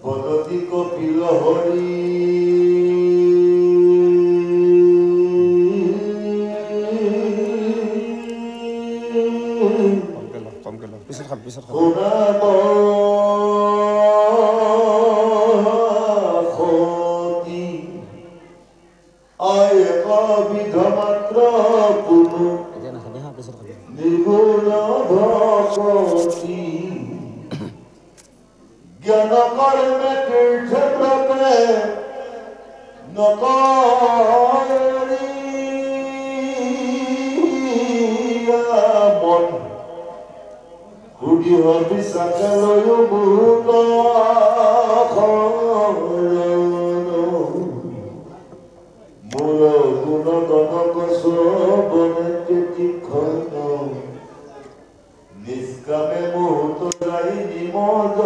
বদতি কপিল হরি কমকে ল পিছত খাম জ্ঞান কর্মে তীর্থে মন হুডি হবি সকলয় ভূত মূল গুণ গণক শোভনে তীক্ষ্ণ নিষ্কামে মুহূর্ত যাই নিমদ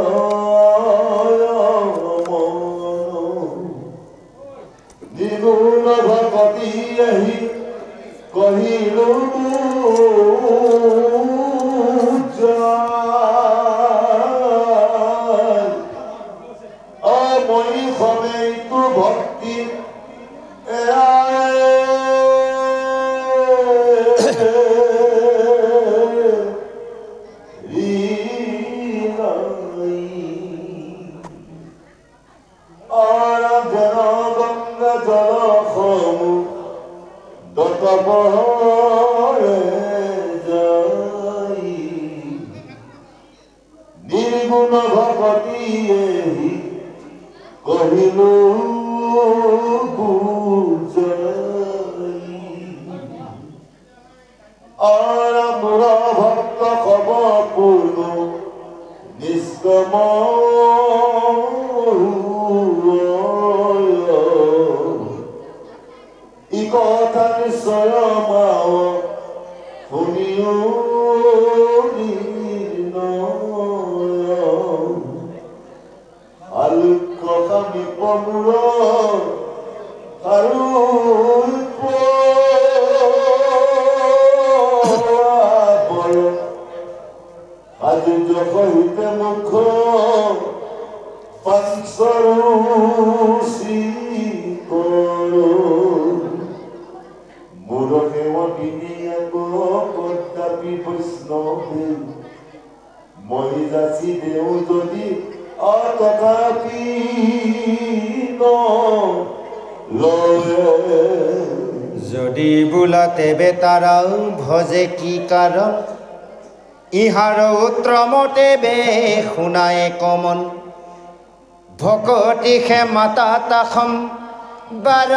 নিগুণ ভগতি এহি কহিলু অময়ী সমেই তু ভক্তি নির্গুণ ভগতি এহি কহিলু আর মোর ভক্ত কব পূর্ণ নিষ্কম ই কথা নিশ্চয় মাও শুনিও আলোক্য সমীপ মূল আৰু আজি জহিতে মুখ পঞ্চৰুষি মোৰ সেৱা বিনিয়াক কদাপি বৈষ্ণৱে মই যাচি দেও যদি অতথাপি যদি বোলা তেবে তাৰাও ভজে কি কাৰণ ইহাৰ উত্তমতে বে শুনায় কমন ভকতি খে মাতা তাখম বাৰ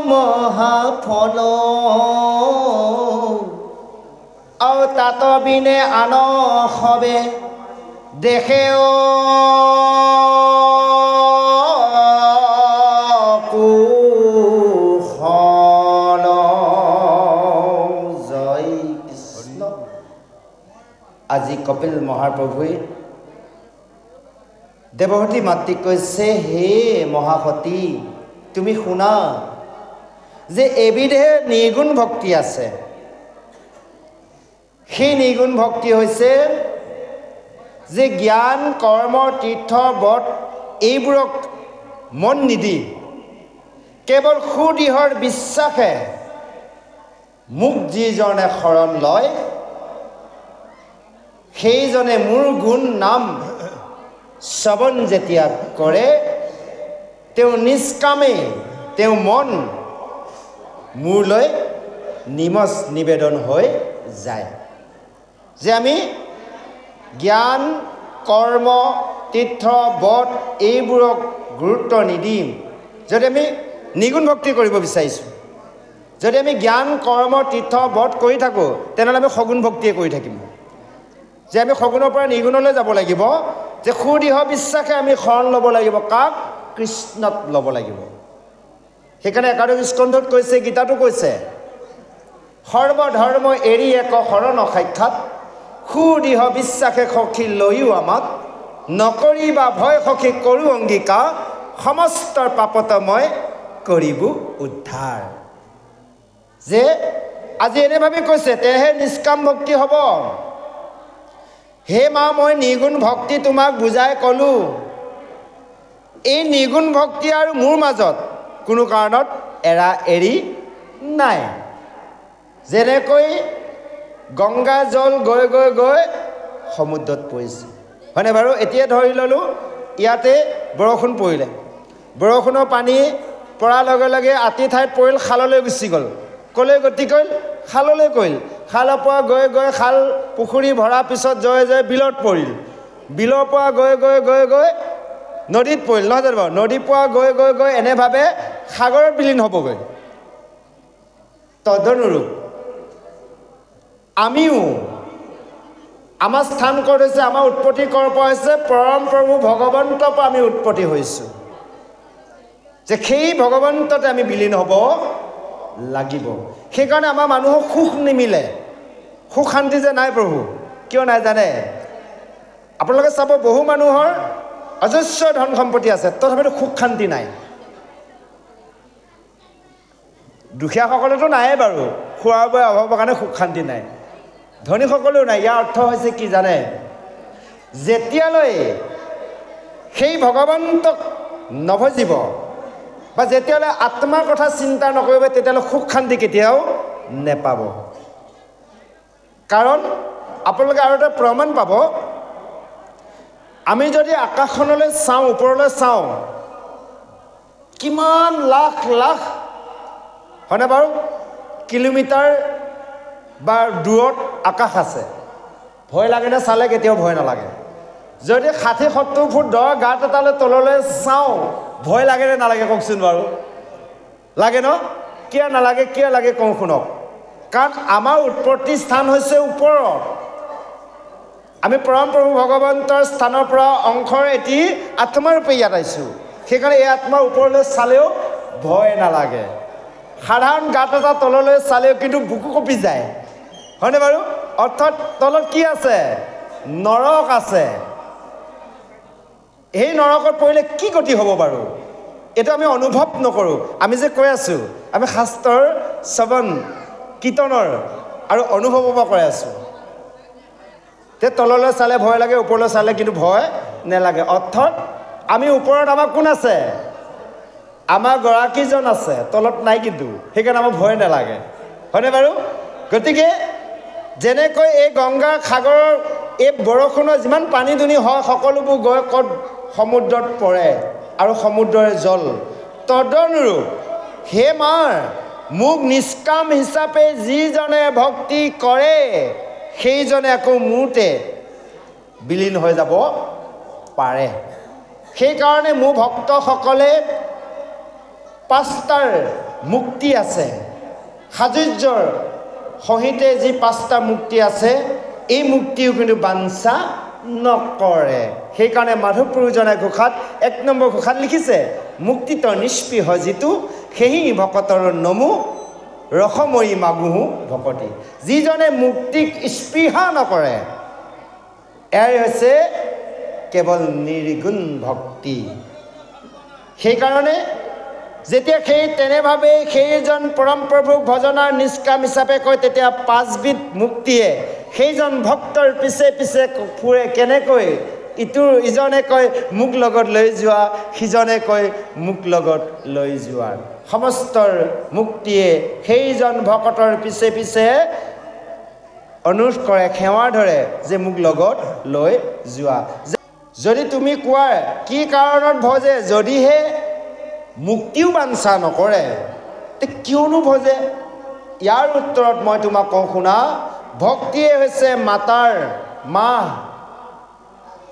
মহাফল আৰু তাত বিনে আন সবে দেখে কুশল জয় কৃষ্ণ। আজি কপিল মহাপ্ৰভুৱে দেৱহতী মাতৃক কৈছে, হে মহাসতী তুমি শুনা যে এবিধে নিৰ্গুণ ভক্তি আছে। সেই নিৰ্গুণ ভক্তি হৈছে যে জ্ঞান কৰ্ম তীৰ্থ ব্ৰত এইবোৰক মন নিদি কেৱল সুদৃঢ় বিশ্বাসে মোক যিজনে শৰণ লয় সেইজনে মোৰ গুণ নাম শ্ৰৱণ যেতিয়া কৰে তেওঁ নিষ্কামে তেওঁ মন মোৰলৈ নিমজ নিবেদন হৈ যায়। যে আমি জ্ঞান কৰ্ম তীৰ্থ ব্ৰত এইবোৰক গুৰুত্ব নিদিম। যদি আমি নিগুণ ভক্তি কৰিব বিচাৰিছোঁ, যদি আমি জ্ঞান কৰ্ম তীৰ্থ ব্ৰত কৰি থাকোঁ তেনেহ'লে আমি সগুণ ভক্তিয়ে কৰি থাকিম। যে আমি সগুণৰ পৰা নিগুণলৈ যাব লাগিব, যে সুদৃঢ় বিশ্বাসে আমি শৰণ ল'ব লাগিব। কাক? কৃষ্ণত ল'ব লাগিব। সেইকাৰণে একাদশ স্কন্ধত কৈছে, গীতাটো কৈছে, সৰ্বধৰ্ম এৰি এক শৰণ সাক্ষাৎ সুদৃঢ় বিশ্বাসে সখী লৈও আমাক নকৰিবা ভয় সখী কৰোঁ অংগীকাৰ সমস্তৰ পাপত মই কৰিব উদ্ধাৰ। যে আজি এনে ভাবি কৈছে তেহে নিষ্কাম ভক্তি হ'ব। হে মা মই নিৰ্গুণ ভক্তি তোমাক বুজাই ক'লোঁ, এই নিগুণ ভক্তি আৰু মোৰ মাজত কোনো কাৰণত এৰা এৰি নাই। যেনেকৈ গংগা জল গৈ গৈ গৈ সমুদ্ৰত পৰিছে, হয়নে বাৰু? এতিয়া ধৰি ল'লোঁ ইয়াতে বৰষুণ পৰিলে, বৰষুণৰ পানী পৰাৰ লগে লগে আতি ঠাইত পৰিল, খাললৈ গুচি গ'ল। ক'লৈ গতি কৰিল? খাললৈ কৰিল। খালৰ পৰা গৈ গৈ খাল পুখুৰী ভৰাৰ পিছত জয় জয় বিলত পৰিল, বিলৰ পৰা গৈ গৈ গৈ গৈ নদীত পৰিল, নহয় জানো বাৰু? নদীৰ পৰা গৈ গৈ গৈ এনেভাৱে সাগৰত বিলীন হ'বগৈ। তদনুৰূপ আমিও আমাৰ স্থান ক'ত হৈছে? আমাৰ উৎপত্তি ক'ৰ পৰা হৈছে? পৰম প্ৰভু ভগৱন্তৰ পৰা আমি উৎপত্তি হৈছোঁ, যে সেই ভগৱন্ততে আমি বিলীন হ'ব লাগিব। সেইকাৰণে আমাৰ মানুহৰ সুখ নিমিলে, সুখ শান্তি যে নাই প্ৰভু। কিয় নাই জানে? আপোনালোকে চাব, বহু মানুহৰ অজস্ৰ ধন সম্পত্তি আছে, তথাপিতো সুখ শান্তি নাই। দুখীয়াসকলেতো নাইয়ে বাৰু, খোৱা বোৱাৰ অভাৱৰ কাৰণে সুখ শান্তি নাই। ধনীসকলেও নাই। ইয়াৰ অৰ্থ হৈছে কি জানে? যেতিয়ালৈ সেই ভগৱন্তক নভজিব বা যেতিয়ালৈ আত্মাৰ কথা চিন্তা নকৰিব, তেতিয়ালৈ সুখ শান্তি কেতিয়াও নেপাব। কাৰণ আপোনালোকে আৰু এটা প্ৰমাণ পাব, আমি যদি আকাশখনলৈ চাওঁ, ওপৰলৈ চাওঁ, কিমান লাখ লাখ, হয়নে বাৰু, কিলোমিটাৰ বা দূৰত আকাশ আছে। ভয় লাগেনে চালে? কেতিয়াও ভয় নালাগে। যদি 60-70 ফুট দ গাঁত এটালৈ তললৈ চাওঁ, ভয় লাগেনে নালাগে কওকচোন বাৰু? লাগে ন? কিয় নালাগে? কিয় লাগে কওঁ শুনক। কাৰণ আমাৰ উৎপত্তি স্থান হৈছে ওপৰত। আমি পৰম প্ৰভু ভগৱন্তৰ স্থানৰ পৰা অংশৰ এটি আত্মাৰূপে ইয়াত আহিছোঁ। সেইকাৰণে এই আত্মাৰ ওপৰলৈ চালেও ভয় নালাগে। সাধাৰণ গাঁত এটা তললৈ চালেও কিন্তু বুকু কঁপি যায়, হয়নে বাৰু? অৰ্থাৎ তলত কি আছে? নৰক আছে। সেই নৰকত পৰিলে কি গতি হ'ব বাৰু? এইটো আমি অনুভৱ নকৰোঁ। আমি যে কৈ আছোঁ, আমি শাস্ত্ৰৰ শ্ৰৱণ কীৰ্তনৰ আৰু অনুভৱৰ পৰা কৈ আছোঁ। তে তললৈ চালে ভয় লাগে, ওপৰলৈ চালে কিন্তু ভয় নালাগে। অৰ্থাৎ আমি ওপৰত আমাৰ কোন আছে? আমাৰ গৰাকীজন আছে, তলত নাই কিন্তু। সেইকাৰণে আমাৰ ভয় নালাগে, হয়নে বাৰু? গতিকে যেনেকৈ এই গংগা সাগৰৰ এই বৰষুণৰ যিমান পানী দুনি হয়, সকলোবোৰ গৈ ক'ত? সমুদ্ৰত পৰে আৰু সমুদ্ৰৰ জল। তদনুৰূপ হে মাৰ মোক নিষ্কাম হিচাপে যিজনে ভক্তি কৰে, সেইজনে আকৌ মোৰতে বিলীন হৈ যাব পাৰে। সেইকাৰণে মোৰ ভক্তসকলে 5টাৰ মুক্তি আছে। সাজুৰ্যৰ সহিতে যি 5টা মুক্তি আছে, এই মুক্তিও কিন্তু বাঞ্ছা নকৰে। সেইকাৰণে মাধৱপুৰুজনে ঘোষাত 1 নম্বৰ ঘোষাত লিখিছে, মুক্তিত নিষ্পৃহ যিটো সেই ভকতৰ নমু ৰসময়ী মাগুহু ভকতি। যিজনে মুক্তিক স্পৃহা নকৰে, এয়াই হৈছে কেৱল নিৰ্গুণ ভক্তি। সেইকাৰণে যেতিয়া তেনেভাৱে সেইজন পৰম প্ৰভুক ভজনাৰ নিষ্কাম হিচাপে কয়, তেতিয়া 5বিধ মুক্তিয়ে সেইজন ভক্তৰ পিছে পিছে ফুৰে। কেনেকৈ? ইজনে কয় মোক লগত লৈ যোৱা, সিজনে কয় মোক লগত লৈ যোৱাৰ। সমস্তৰ মুক্তিয়ে সেইজন ভকতৰ পিছে পিছে অনুৰোধ কৰে, সেৱা ধৰে যে মোক লগত লৈ যোৱা। যদি তুমি কোৱা কি কাৰণত ভজে, যদিহে মুক্তিও বাঞ্ছা নকৰে, তে কিয়নো ভজে? ইয়াৰ উত্তৰত মই তোমাক কওঁ শুনা। ভক্তিয়ে হৈছে মাতাৰ মাহ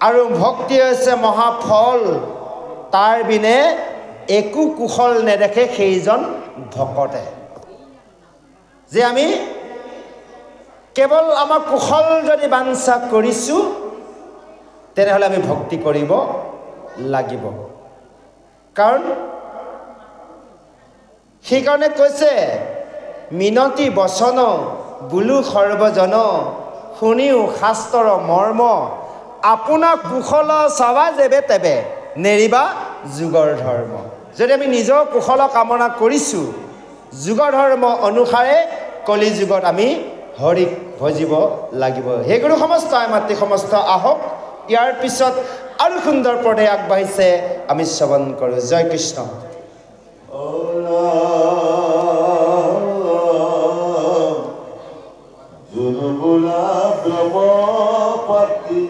আৰু ভক্তি হৈছে মহাফল। তাৰ বিনে একো কুশল নেদেখে সেইজন ভকতে। যে আমি কেৱল আমাৰ কুশল যদি বাঞ্ছা কৰিছোঁ, তেনেহ'লে আমি ভক্তি কৰিব লাগিব। কাৰণ সেইকাৰণে কৈছে, মিনতি বচন বোলো সৰ্বজন, শুনিও শাস্ত্ৰৰ মৰ্ম, আপোনাৰ কুশল চাবা যেবে তেবে, নেৰিবা যুগৰ ধৰ্ম। যদি আমি নিজৰ কুশল কামনা কৰিছোঁ, যুগৰ ধৰ্ম অনুসাৰে কলি যুগত আমি হৰিক ভজিব লাগিব। সেই গুৰু সমস্ত মাতৃ সমস্ত আহক। ইয়াৰ পিছত আৰু সুন্দৰ পদে আগবাঢ়িছে আমি শ্ৰৱণ কৰোঁ জয় কৃষ্ণ জুনুবুলা ব্ৰহ্মপাতি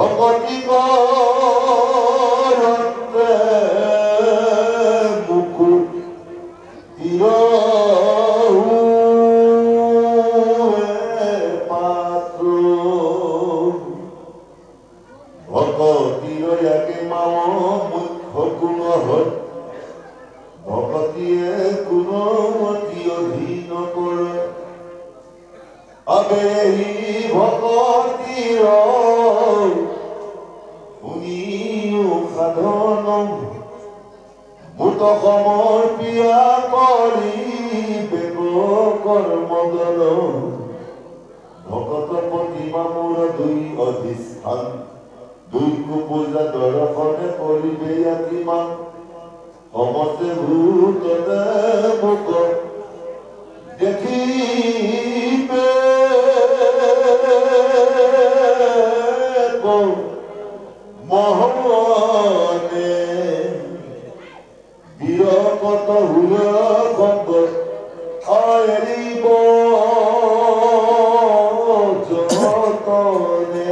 ভগতি কৰতে বুকু পাত্ৰ ভগতিৰ ইয়াকে মাও মুখ্য গুণ হয় ভগতিয়ে কোনো মতি অধীন কৰে আবেহি ভগতিৰ শুনিও সাধন ভূত সমৰ্পিয়া কৰি বেগ কৰ্মদল ভকত প্ৰতিমা মোৰ দুই অধিষ্ঠান দুই কুপূজা দৰ্শনে কৰিবে কিমান সমস্তে ভূততে মোক দেখিবে মহনে বিৰকত হুয় ভঙ্গ এৰিব যতনে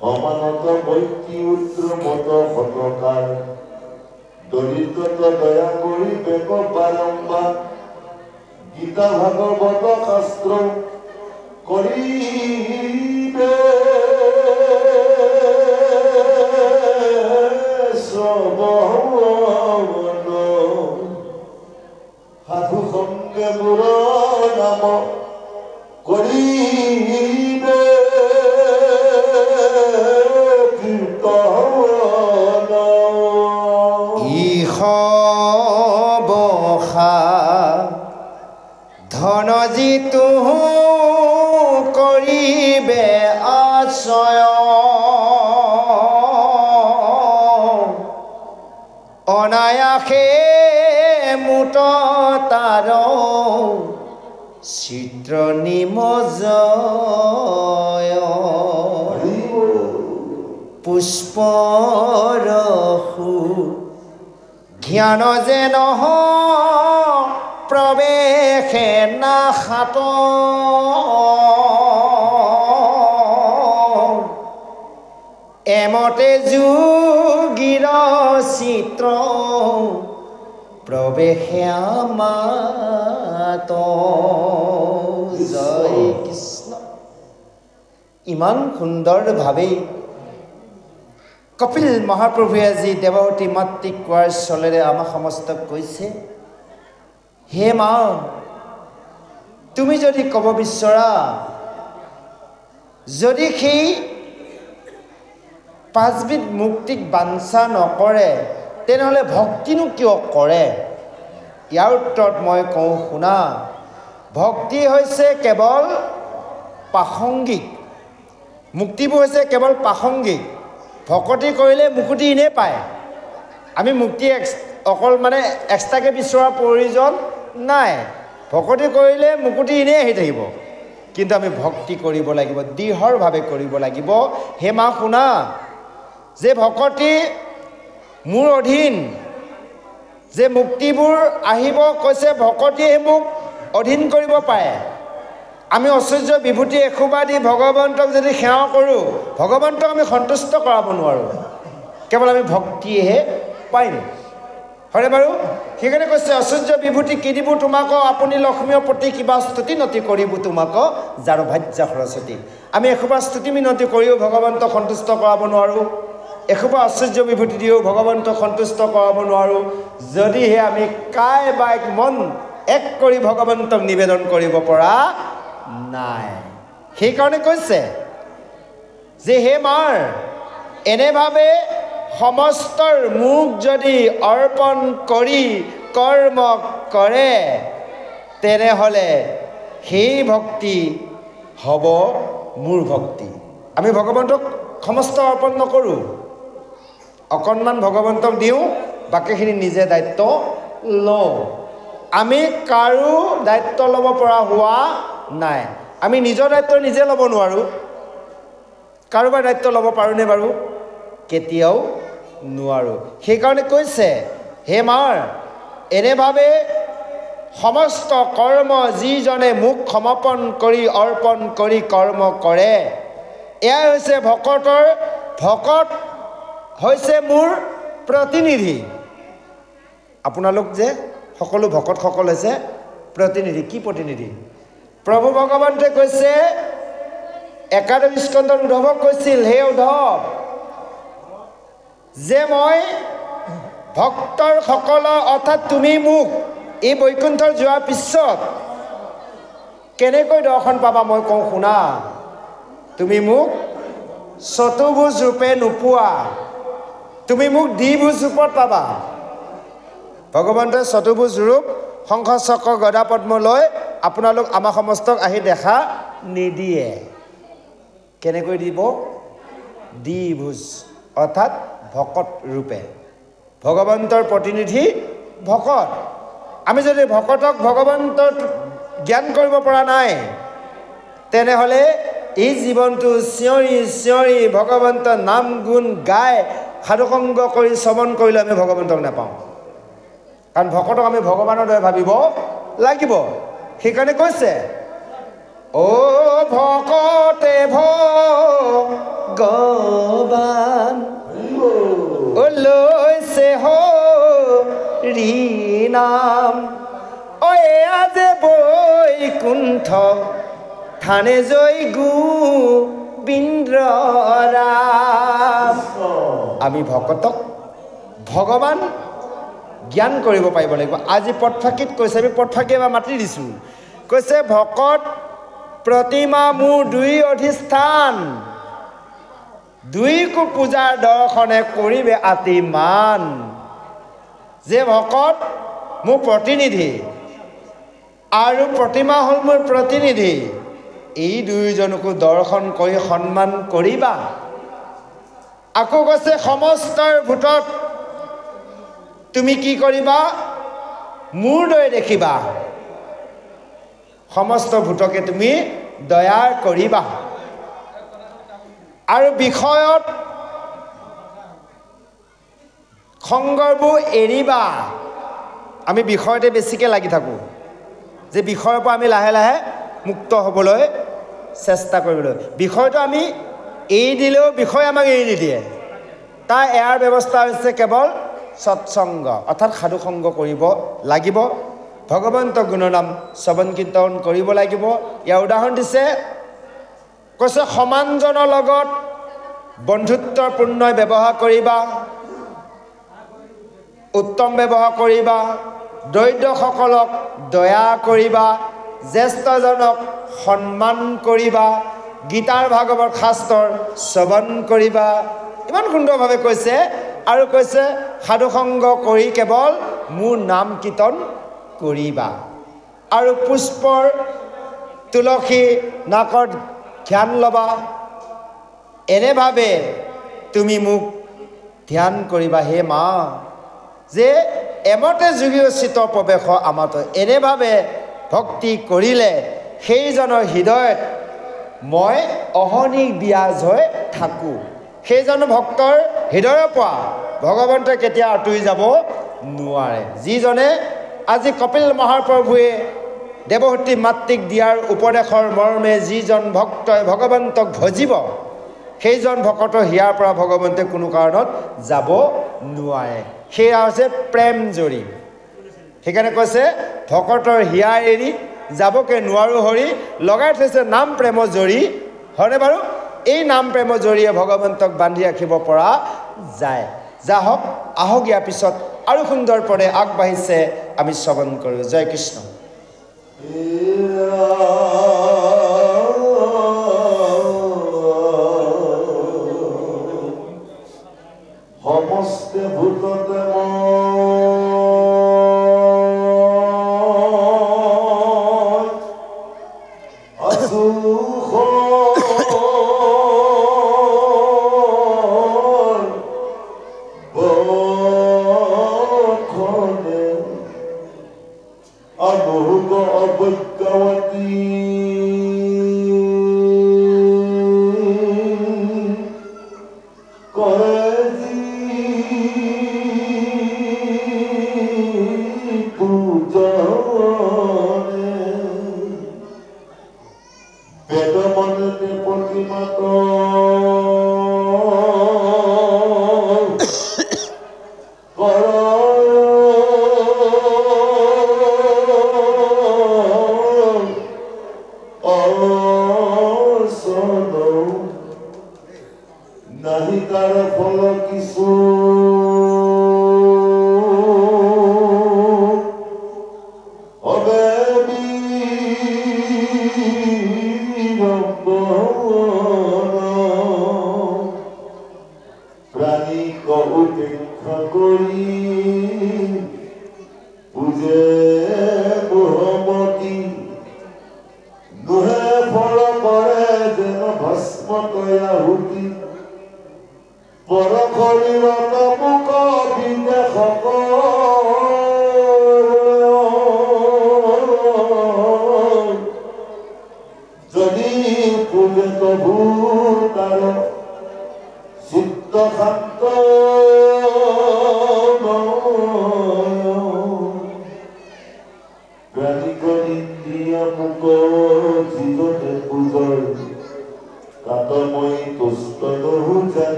সমানত বৈকি উত্তমত সতকাৰ দৰিদ্ৰত দয়া কৰি বেক বাৰম্বাৰ গীতা ভাগৱত শাস্ত্ৰ কৰিবে শ্ৰৱণ সাধু সংগে মোৰ নাম কৰিবে কীৰ্তন বসা ধন যিটো কৰিবে আশ্ৰয় অনায়াসে মুত তাৰ চিত্ৰ নিমজয় পুষ্পৰসু জ্ঞান যে নহ প্ৰৱেশে নাখাত এমতে যোগীৰ চিত্ৰ প্ৰৱেশে আমাত জয় কৃষ্ণ ইমান সুন্দৰভাৱে কপিল মহাপ্ৰভুৱে আজি দেৱহতী মাতৃক কোৱাৰ চলেৰে আমাক সমস্তক কৈছে হে মা তুমি যদি ক'ব বিচৰা যদি সেই পাঁচবিধ মুক্তিক বাঞ্ছা নকৰে তেনেহ'লে ভক্তিনো কিয় কৰে ইয়াৰ উত্তৰত মই কওঁ শুনা ভক্তি হৈছে কেৱল প্ৰাসংগিক মুক্তিবোৰ হৈছে কেৱল প্ৰাসংগিক ভকতি কৰিলে মুকুতি এনেই পায় আমি মুক্তি অকল মানে এক্সট্ৰাকৈ বিচৰাৰ প্ৰয়োজন নাই ভকতি কৰিলে মুকুতি এনেই আহি থাকিব কিন্তু আমি ভক্তি কৰিব লাগিব দৃঢ়ভাৱে কৰিব লাগিব হে মা শুনা যে ভকতি মোৰ অধীন যে মুক্তিবোৰ আহিব কৈছে ভকতিয়ে মোক অধীন কৰিব পাৰে আমি ঐশ্বৰ্য বিভূতি এসোপা দি ভগৱন্তক যদি সেৱা কৰোঁ ভগৱন্তক আমি সন্তুষ্ট কৰাব নোৱাৰোঁ কেৱল আমি ভক্তিয়েহে পাৰিম হয়নে বাৰু সেইকাৰণে কৈছে ঐশ্বৰ্য বিভূতি কি দিব তোমাক আপুনি লক্ষ্মীৰ প্ৰতি কিবা স্তুতি নতি কৰিব তোমাক যাৰ ভাজ্যা সৰস্বতী আমি এসোপা স্তুতি মিনতি কৰিও ভগৱন্তক সন্তুষ্ট কৰাব নোৱাৰোঁ এসোপা ঐশ্বৰ্য বিভূতি দিও ভগৱন্তক সন্তুষ্ট কৰাব নোৱাৰোঁ যদিহে আমি কায় বাক্য মন এক কৰি ভগৱন্তক নিবেদন কৰিব পৰা নাই সেইকাৰণে কৈছে যে হে মাৰ এনেভাৱে সমস্তৰ মোক যদি অৰ্পণ কৰি কৰ্ম কৰে তেনেহ'লে সেই ভক্তি হ'ব মোৰ ভক্তি। আমি ভগৱন্তক সমস্ত অৰ্পণ নকৰোঁ, অকণমান ভগৱন্তক দিওঁ, বাকীখিনি নিজে দায়িত্ব লওঁ। আমি কাৰো দায়িত্ব ল'ব পৰা হোৱা নাই। আমি নিজৰ দায়িত্ব নিজে ল'ব নোৱাৰোঁ। কাৰোবাৰ দায়িত্ব ল'ব পাৰোঁনে বাৰু? কেতিয়াও নোৱাৰোঁ। সেইকাৰণে কৈছে হে মাৰ এনেভাৱে সমস্ত কৰ্ম যিজনে মোক সমৰ্পণ কৰি অৰ্পণ কৰি কৰ্ম কৰে, এয়াই হৈছে ভকতৰ, ভকত হৈছে মোৰ প্ৰতিনিধি। আপোনালোক যে সকলো ভকতসকল হৈছে প্ৰতিনিধি। কি প্ৰতিনিধি? প্ৰভু ভগৱন্তই কৈছে, একাদশ স্কন্ধত উদ্ধৱক কৈছিল, হে উদ্ধৱ, যে মই ভক্তৰ সকলৰ অৰ্থাৎ তুমি মোক এই বৈকুণ্ঠৰ যোৱাৰ পিছত কেনেকৈ দৰ্শন পাবা মই কওঁ শুনা। তুমি মোক চতুৰ্ভুজ ৰূপে নোপোৱা, তুমি মোক দ্বিভুজ ৰূপত পাবা। ভগৱন্তই চতুৰ্ভুজ ৰূপ শংখ চক্ৰ গদা পদ্ম লৈ আপোনালোক আমাৰ সমস্তক আহি দেখা নিদিয়ে। কেনেকৈ দিব? দ্বিভুজ অৰ্থাৎ ভকত ৰূপে। ভগৱন্তৰ প্ৰতিনিধি ভকত। আমি যদি ভকতক ভগৱন্তৰ জ্ঞান কৰিব পৰা নাই, তেনেহ'লে এই জীৱনটো চিঞৰি চিঞৰি ভগৱন্তৰ নাম গুণ গাই সাধুসংগ কৰি শ্ৰৱণ কৰিলে আমি ভগৱন্তক নাপাওঁ। কাৰণ ভকতক আমি ভগৱানৰ দৰে ভাবিব লাগিব। সেইকাৰণে কৈছে, অ' ভকতে ভগৱান লৈছে হৰি নাম, এয়া যে বৈকুণ্ঠ থানে জয় গোবিন্দ ৰাম। আমি ভকতক ভগৱান জ্ঞান কৰিব পাৰিব লাগিব। আজি পদফাঁকিত কৈছে, আমি পদফাঁকি এবাৰ মাতি দিছোঁ, কৈছে ভকত প্ৰতিমা মোৰ দুই অধিষ্ঠান, দুইকো পূজাৰ দৰ্শনে কৰিবে আতিমান। যে ভকত মোৰ প্ৰতিনিধি আৰু প্ৰতিমা হ'ল মোৰ প্ৰতিনিধি, এই দুয়োজনকো দৰ্শন কৰি সন্মান কৰিবা। আকৌ কৈছে সমস্তৰ ভূতত তুমি কি কৰিবা? মোৰ দৰে দেখিবা। সমস্ত ভূতকে তুমি দয়াৰ কৰিবা আৰু বিষয়ত সংগবোৰ এৰিবা। আমি বিষয়তে বেছিকৈ লাগি থাকোঁ, যে বিষয়ৰ পৰা আমি লাহে লাহে মুক্ত হ'বলৈ চেষ্টা কৰিবলৈ। বিষয়টো আমি এৰি দিলেও বিষয় আমাক এৰি নিদিয়ে। তাৰ এয়াৰ ব্যৱস্থা হৈছে কেৱল সৎসংগ অৰ্থাৎ সাধুসংগ কৰিব লাগিব। ভগৱন্ত গুণনাম শ্ৰৱণ কীৰ্তন কৰিব লাগিব। ইয়াৰ উদাহৰণ দিছে, কৈছে সমানজনৰ লগত বন্ধুত্বপূৰ্ণ ব্যৱহাৰ কৰিবা, উত্তম ব্যৱহাৰ কৰিবা, দৰিদ্ৰসকলক দয়া কৰিবা, জ্যেষ্ঠজনক সন্মান কৰিবা, গীতাৰ ভাগৱত শাস্ত্ৰৰ শ্ৰৱণ কৰিবা। ইমান সুন্দৰভাৱে কৈছে। আৰু কৈছে সাধুসংগ কৰি কেৱল মোৰ নাম কীৰ্তন কৰিবা আৰু পুষ্পৰ তুলসী নাকত ধ্যান ল'বা। এনেভাৱে তুমি মোক ধ্যান কৰিবা হে মা, যে এমতে যোগীচিত প্ৰৱেশ আমাত। এনেভাৱে ভক্তি কৰিলে সেইজনৰ হৃদয়ত মই অহনিক বিৰাজ হৈ থাকোঁ। সেইজন ভক্তৰ হৃদয়ৰ পৰা ভগৱন্তই কেতিয়া আঁতৰি যাব নোৱাৰে। যিজনে আজি কপিল মহাপ্ৰভুৱে দেৱহতী মাতৃক দিয়াৰ উপদেশৰ মৰ্মে যিজন ভক্তই ভগৱন্তক ভজিব, সেইজন ভকতৰ হিয়াৰ পৰা ভগৱন্তই কোনো কাৰণত যাব নোৱাৰে। সেয়া হৈছে প্ৰেম জৰি। সেইকাৰণে কৈছে ভকতৰ হিয়া এৰি যাবকে নোৱাৰোঁ হৰি, লগাই থৈছে নাম প্ৰেমৰ জৰি। হয়নে বাৰু? এই নাম প্ৰেমৰ জৰিয়ে ভগৱন্তক বান্ধি ৰাখিব পৰা যায়। যাহক আহক, ইয়াৰ পিছত আৰু সুন্দৰ পদে আগবাঢ়িছে, আমি শ্ৰৱণ কৰোঁ। জয় কৃষ্ণ। সমস্ত ভূততে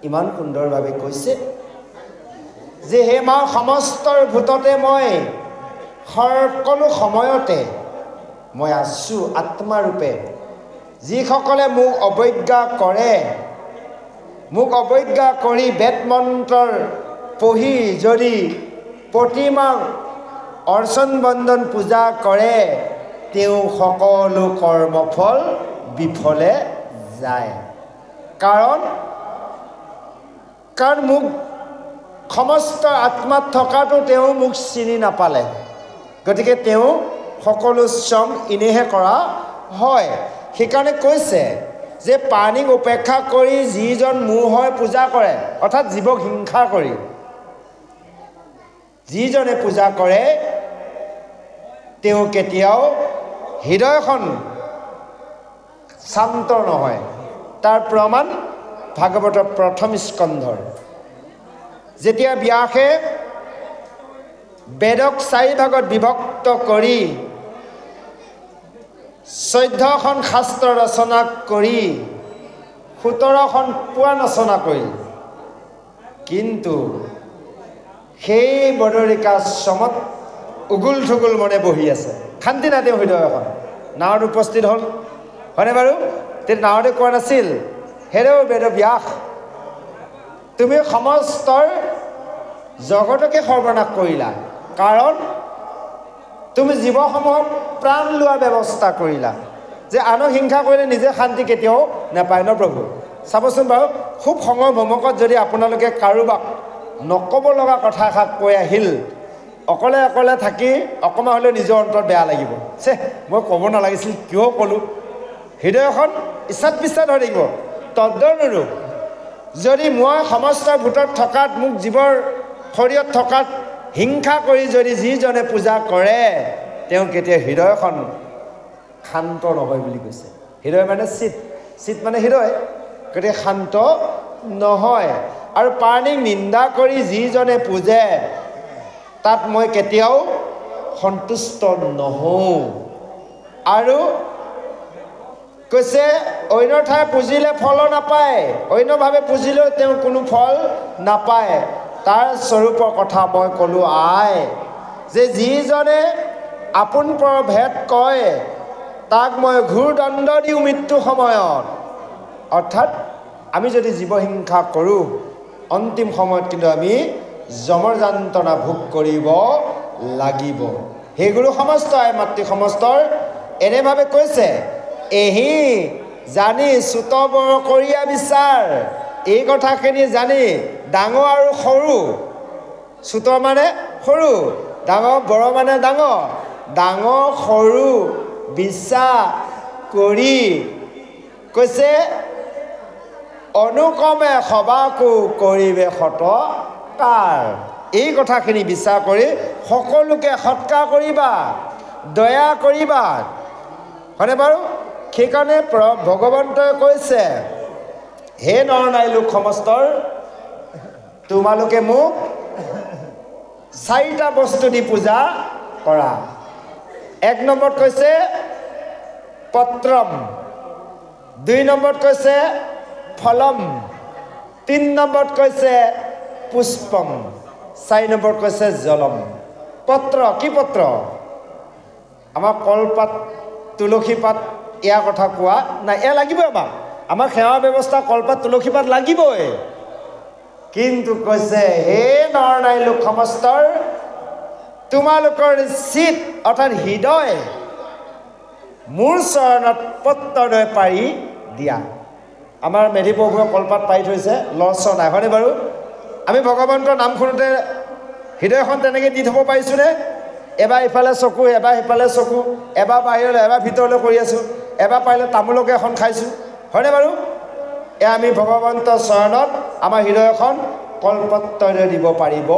ইমান সুন্দৰভাৱে কৈছে যে হে মা সমস্তৰ ভূততে মই সকলো সময়তে মই আছো আত্মাৰূপে যিসকলে মোক অৱজ্ঞা কৰে মোক অৱজ্ঞা কৰি বেদ মন্ত্ৰৰ পঢ়ি যদি প্ৰতিমা অৰ্চন বন্দন পূজা কৰে তেওঁ সকলো কৰ্মফল বিফলে যায় কাৰণ মোক সমস্ত আত্মাত থকাটো তেওঁ মোক চিনি নাপালে গতিকে তেওঁ সকলো শ্ৰম ইনেহে কৰা হয় সেইকাৰণে কৈছে যে পানীক উপেক্ষা কৰি যিজন মোৰ হয় পূজা কৰে অৰ্থাৎ জীৱক হিংসা কৰি যিজনে পূজা কৰে তেওঁ কেতিয়াও হৃদয়খন শান্ত নহয় তাৰ প্ৰমাণ ভাগৱতৰ প্ৰথম স্কন্ধৰ যেতিয়া ব্যাসে বেদক 4 ভাগত বিভক্ত কৰি 14খন শাস্ত্ৰ ৰচনা কৰি 17খন পুৰাণ ৰচনা কৰিল কিন্তু সেই বদৰিকাশ্ৰমত উগুল থুগুল মনে বহি আছে শান্তি নাই তেওঁ হৃদয় এখন নাৱত উপস্থিত হ'ল হয়নে বাৰু তেওঁ নাৱতে কোৱা নাছিল হেৰৌ বেদব্যাস তুমি সমস্তৰ জগতকে সৰ্বনাশ কৰিলা কাৰণ তুমি জীৱসমূহক প্ৰাণ লোৱাৰ ব্যৱস্থা কৰিলা যে আনক হিংসা কৰিলে নিজে শান্তি কেতিয়াও নাপায় ন প্ৰভু চাবচোন বাৰু খুব খঙৰ ভমকত যদি আপোনালোকে কাৰোবাক নক'ব লগা কথা এষাৰ কৈ আহিল অকলে অকলে থাকি অকণমান হ'লেও নিজৰ অন্তৰত বেয়া লাগিব চে মই ক'ব নালাগিছিল কিয় ক'লোঁ হৃদয়খন ইচ্ছাত পিছাত হৈ থাকিব তদনুৰূপ যদি মই সমস্ত ভূতত থকাত মোক জীৱৰ শৰীৰত থকাত হিংসা কৰি যদি যিজনে পূজা কৰে তেওঁ কেতিয়া হৃদয়খন শান্ত নহয় বুলি কৈছে হৃদয় মানে চিত মানে হৃদয় গতিকে শান্ত নহয় আৰু প্ৰাণীক নিন্দা কৰি যিজনে পূজে তাত মই কেতিয়াও সন্তুষ্ট নহওঁ আৰু কৈছে অন্য ঠাই পুজিলে ফল নাপায় অন্যভাৱে পুজিলেও তেওঁ কোনো ফল নাপায় তাৰ স্বৰূপৰ কথা মই ক'লোঁ যে যিজনে আপোন পৰ ভেদ কয় তাক মই ঘূৰ দণ্ড দিওঁ মৃত্যু সময়ত অৰ্থাৎ আমি যদি জীৱহিংসা কৰোঁ অন্তিম সময়ত কিন্তু আমি যমৰ যান্ত্ৰণা ভোগ কৰিব লাগিব হে গুৰু সমস্ত মাতৃ সমস্তৰ এনেভাৱে কৈছে এহি জানি চুত বৰ কৰিয়া বিচাৰ এই কথাখিনি জানি ডাঙৰ আৰু সৰু চুত মানে সৰু ডাঙৰ বৰ মানে ডাঙৰ সৰু বিশ্বাস কৰি কৈছে অনুক্ৰমে সবাকো কৰিবে সৎকাৰ এই কথাখিনি বিচাৰ কৰি সকলোকে সৎকাৰ কৰিবা দয়া কৰিবা হয়নে বাৰু সেইকাৰণে ভগৱন্তই কৈছে হে নৰ নাই লোক সমস্তৰ তোমালোকে মোক 4টা বস্তু দি পূজা কৰা 1 নম্বৰত কৈছে পত্ৰম 2 নম্বৰত কৈছে ফলম 3 নম্বৰত কৈছে পুষ্পম 4 নম্বৰত কৈছে জলম পত্ৰ কি পত্ৰ আমাৰ কলপাত তুলসী পাত ইয়াৰ কথা কোৱা নাই এয়া লাগিবই আমাৰ সেৱা ব্যৱস্থা কলপাত তুলসী পাত লাগিবই কিন্তু কৈছে হে নৰ নাই লোক সমস্তৰ তোমালোকৰ চিত অৰ্থাৎ হৃদয় মোৰ চৰণত পত্ৰদয় পাৰি দিয়া আমাৰ মেধি প্ৰভুৱে কলপাত পাৰি থৈছে লৰচৰ নাই হয়নে বাৰু আমি ভগৱন্তৰ নাম শুনোতে হৃদয়খন তেনেকৈ দি থ'ব পাৰিছোঁনে এবাৰ ইফালে চকু এবাৰ সিফালে চকু এবাৰ বাহিৰলৈ এবাৰ ভিতৰলৈ কৰি আছোঁ এবাৰ পাৰিলে তামোলকে এখন খাইছোঁ হয়নে বাৰু এয়া আমি ভগৱন্তৰ চৰণত আমাৰ হৃদয়খন কলপত্ৰৰে দিব পাৰিব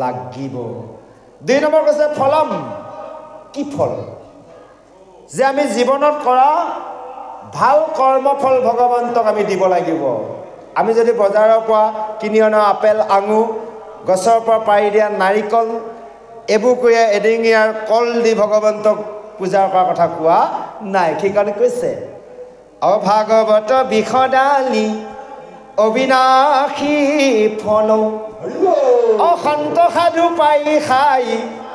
লাগিব 2 নম্বৰ কৈছে ফলম কি ফল যে আমি জীৱনত কৰা ভাল কৰ্মফল ভগৱন্তক আমি দিব লাগিব আমি যদি বজাৰৰ পৰা কিনি অনা আপেল আঙুৰ গছৰ পৰা পাৰি দিয়া নাৰিকল এবুকুৰীয়া এডিঙিয়াৰ কল দি ভগৱন্তক পূজা কৰাৰ কথা কোৱা নাই সেইকাৰণে কৈছে অভাগৱত বিষদালি অবিনাশী ফল অশান্ত সাধু পাই খাই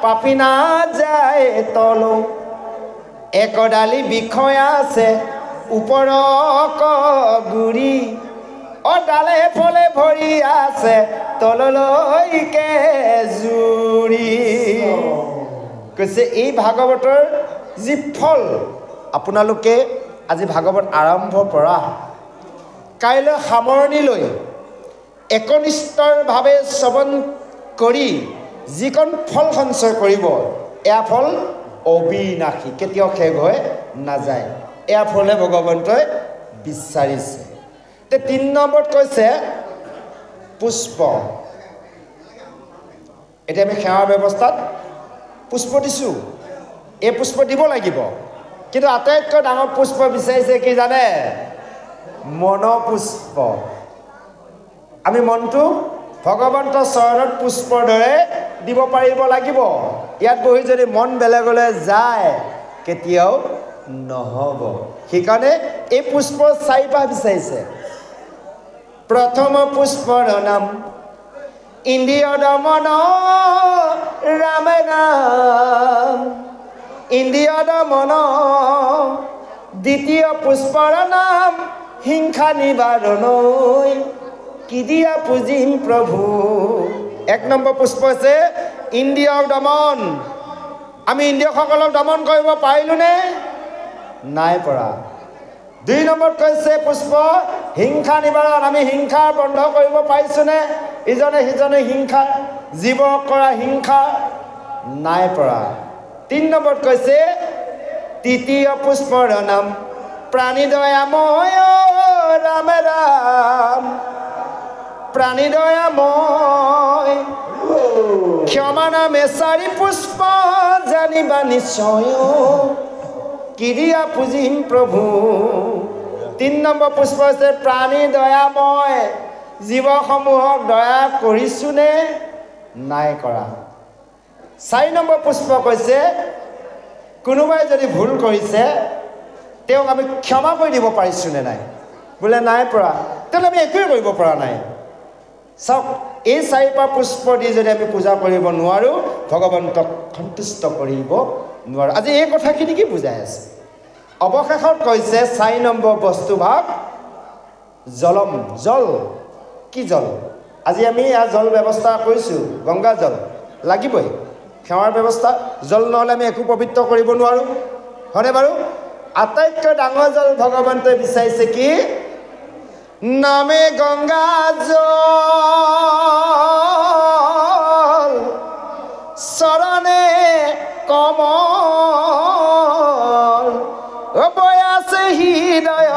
পাপি নাযায় তল একদালি বিষয়া আছে ওপৰ গুৰি ডালে ফলে ভৰি আছে তললৈকে জুৰি কৈছে এই ভাগৱতৰ যি ফল আপোনালোকে আজি ভাগৱত আৰম্ভৰ পৰা কাইলৈ সামৰণিলৈ একনিষ্ঠভাৱে শ্ৰৱণ কৰি যিকণ ফল সঞ্চয় কৰিব এয়া ফল অবিনাশী কেতিয়াও শেষ হৈ নাযায় এয়া ফলে ভগৱন্তই বিচাৰিছে 3 নম্বৰত কৈছে পুষ্প এতিয়া আমি সেৱা ব্যৱস্থাত পুষ্প দিছোঁ এই পুষ্প দিব লাগিব কিন্তু আটাইতকৈ ডাঙৰ পুষ্প বিচাৰিছে কি জানে মনোপুষ্প আমি মনটো ভগৱন্তৰ চৰণত পুষ্পৰ দৰে দিব পাৰিব লাগিব ইয়াত বহি যদি মন বেলেগলৈ যায় কেতিয়াও নহ'ব সেইকাৰণে এই পুষ্প 4পাহ বিচাৰিছে প্ৰথম পুষ্পৰ নাম ইন্দ্ৰিয় দমন ৰাম ৰাম ইন্দ্ৰিয় দমন দ্বিতীয় পুষ্পৰ নাম হিংসা নিবাৰণ কি দিয়া পুজিম প্ৰভু এক নম্বৰ পুষ্প আছে ইন্দ্ৰিয় দমন আমি ইন্দ্ৰিয়সকলক দমন কৰিব পাৰিলোনে নাই পৰা দুই নম্বৰ কৈছে পুষ্প হিংসা নিবাৰণ আমি হিংসা বন্ধ কৰিব পাৰিছোনে ইজনে সিজনে হিংসা জীৱ কৰা হিংসা নাই পৰা তিন নম্বৰ কৈছে তৃতীয় পুষ্পৰ নাম প্ৰাণী দয়াময় ৰাম ৰাম প্ৰাণী দয়াময় ক্ষমা নামে চাৰি পুষ্প জানিবা নিশ্চয় কি দিয়া পুজিম প্ৰভু তিন নম্বৰ পুষ্প হৈছে প্ৰাণী দয়াময় জীৱসমূহক দয়া কৰিছোনে নাই কৰা চাৰি নম্বৰ পুষ্প কৈছে কোনোবাই যদি ভুল কৰিছে তেওঁক আমি ক্ষমা কৰি দিব পাৰিছোনে নাই বোলে নাই পৰা তেতিয়াহ'লে আমি একোৱে কৰিব পৰা নাই চাওক এই চাৰিপাহ পুষ্প দি যদি আমি পূজা কৰিব নোৱাৰোঁ ভগৱন্তক সন্তুষ্ট কৰিব নোৱাৰোঁ আজি এই কথাখিনি কি বুজাই আছে অৱশেষত কৈছে ৪ নম্বৰ বস্তুভাগ জলম জল কি জল আজি আমি ইয়াৰ জল ব্যৱস্থা কৰিছোঁ গংগা জল লাগিবই সেৱাৰ ব্যৱস্থা জল নহ'লে আমি একো পবিত্ৰ কৰিব নোৱাৰোঁ হয়নে বাৰু আটাইতকৈ ডাঙৰ জল ভগৱন্তই বিচাৰিছে কি নামে গংগা জল চৰণে কমল বৈ আছে হৃদয়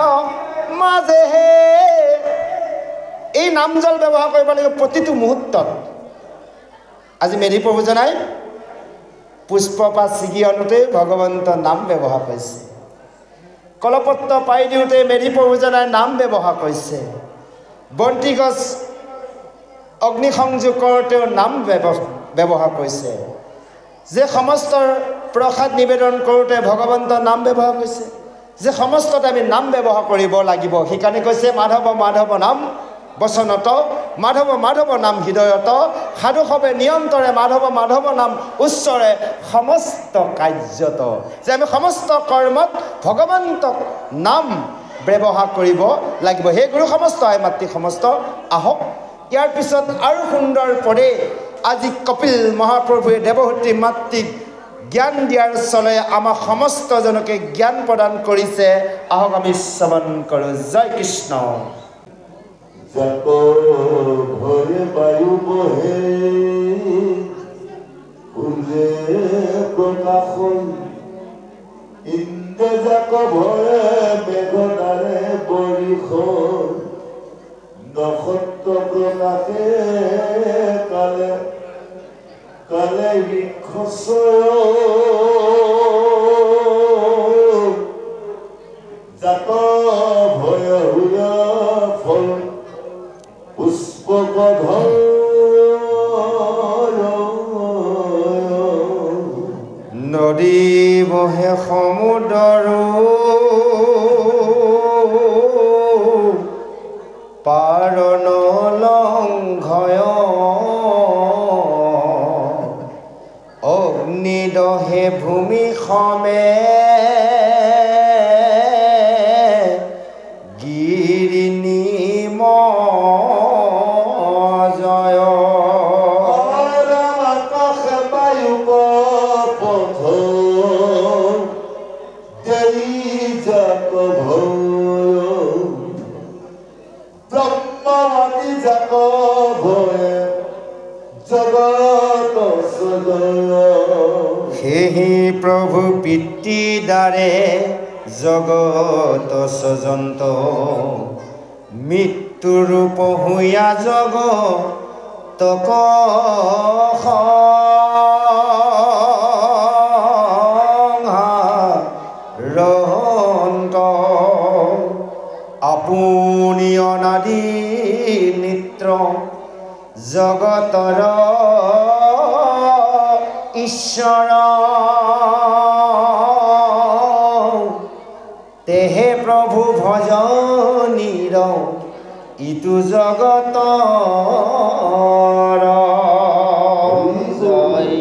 মাজেহে এই নাম জল ব্যৱহাৰ কৰিব লাগিব প্ৰতিটো মুহূৰ্তত আজি মেধি প্ৰভুজনাই পুষ্পপাত ছিগি আনোতেই ভগৱন্তৰ নাম ব্যৱহাৰ কৰিছে কলপত্ৰ পাই দিওঁতে মেধি প্ৰভুজনাই নাম ব্যৱহাৰ কৰিছে বন্তি গছ অগ্নি সংযোগ কৰোঁতেও নাম ব্যৱহাৰ কৰিছে যে সমস্ত প্ৰসাদ নিবেদন কৰোঁতে ভগৱন্তৰ নাম ব্যৱহাৰ কৰিছে যে সমস্ততে আমি নাম ব্যৱহাৰ কৰিব লাগিব সেইকাৰণে কৈছে মাধৱ মাধৱ নাম বচনত মাধৱ মাধৱ নাম হৃদয়ত সাধুসৱে নিয়ন্ত্ৰৰে মাধৱ মাধৱ নাম উচ্চৰে সমস্ত কাৰ্যত যে আমি সমস্ত কৰ্মত ভগৱন্তক নাম ব্যৱহাৰ কৰিব লাগিব হে গুৰু সমস্ত আই মাতৃ সমস্ত আহক ইয়াৰ পিছত আৰু সুন্দৰ পদে আজি কপিল মহাপ্ৰভুৱে দেৱহূতি মাতৃক জ্ঞান দিয়াৰ চলে আমাক সমস্তজনকে জ্ঞান প্ৰদান কৰিছে আহক আমি শ্ৰৱণ কৰোঁ জয় কৃষ্ণ যাক ভয়ে বায়ু বহে ফুলে প্ৰকাশ ইন্দ্ৰ যাক ভয়ে মেঘনাৰে বৰিষণ নক্ষত্ৰ প্ৰকাশে কালে কালে বৃক্ষছয় যাক ভয় হুয় ফল পুষ্পকধৰ নদী বহে সমুদ্ৰ পাৰ নলংঘয় অগ্নি দহে ভূমি সমেত সেহি প্ৰভু পিতৃ দ্বাৰে জগত সজন্ত মৃত্যুৰূপ হুয়া জগতক ৰহন্ত আপুনি অনাদি নিত্ৰ জগতৰ ঈশ্বৰ তেহে প্ৰভু ভজনীৰ ইটো জগতৰ জয়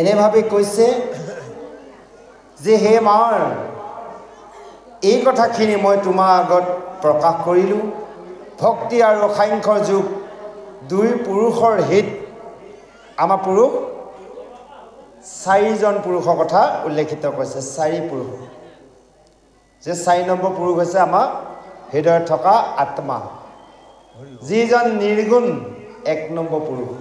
এনেভাৱে কৈছে যে হে মাৰ এই কথাখিনি মই তোমাৰ আগত প্ৰকাশ কৰিলোঁ ভক্তি আৰু সাংখ্যৰ যুগ দুই পুৰুষৰ হিত আমাৰ পুৰুষ 4জন পুৰুষৰ কথা উল্লেখিত কৰিছে 4 পুৰুষ যে 4 নম্বৰ পুৰুষ হৈছে আমাৰ হৃদয়ত থকা আত্মা যিজন নিৰ্গুণ 1 নম্বৰ পুৰুষ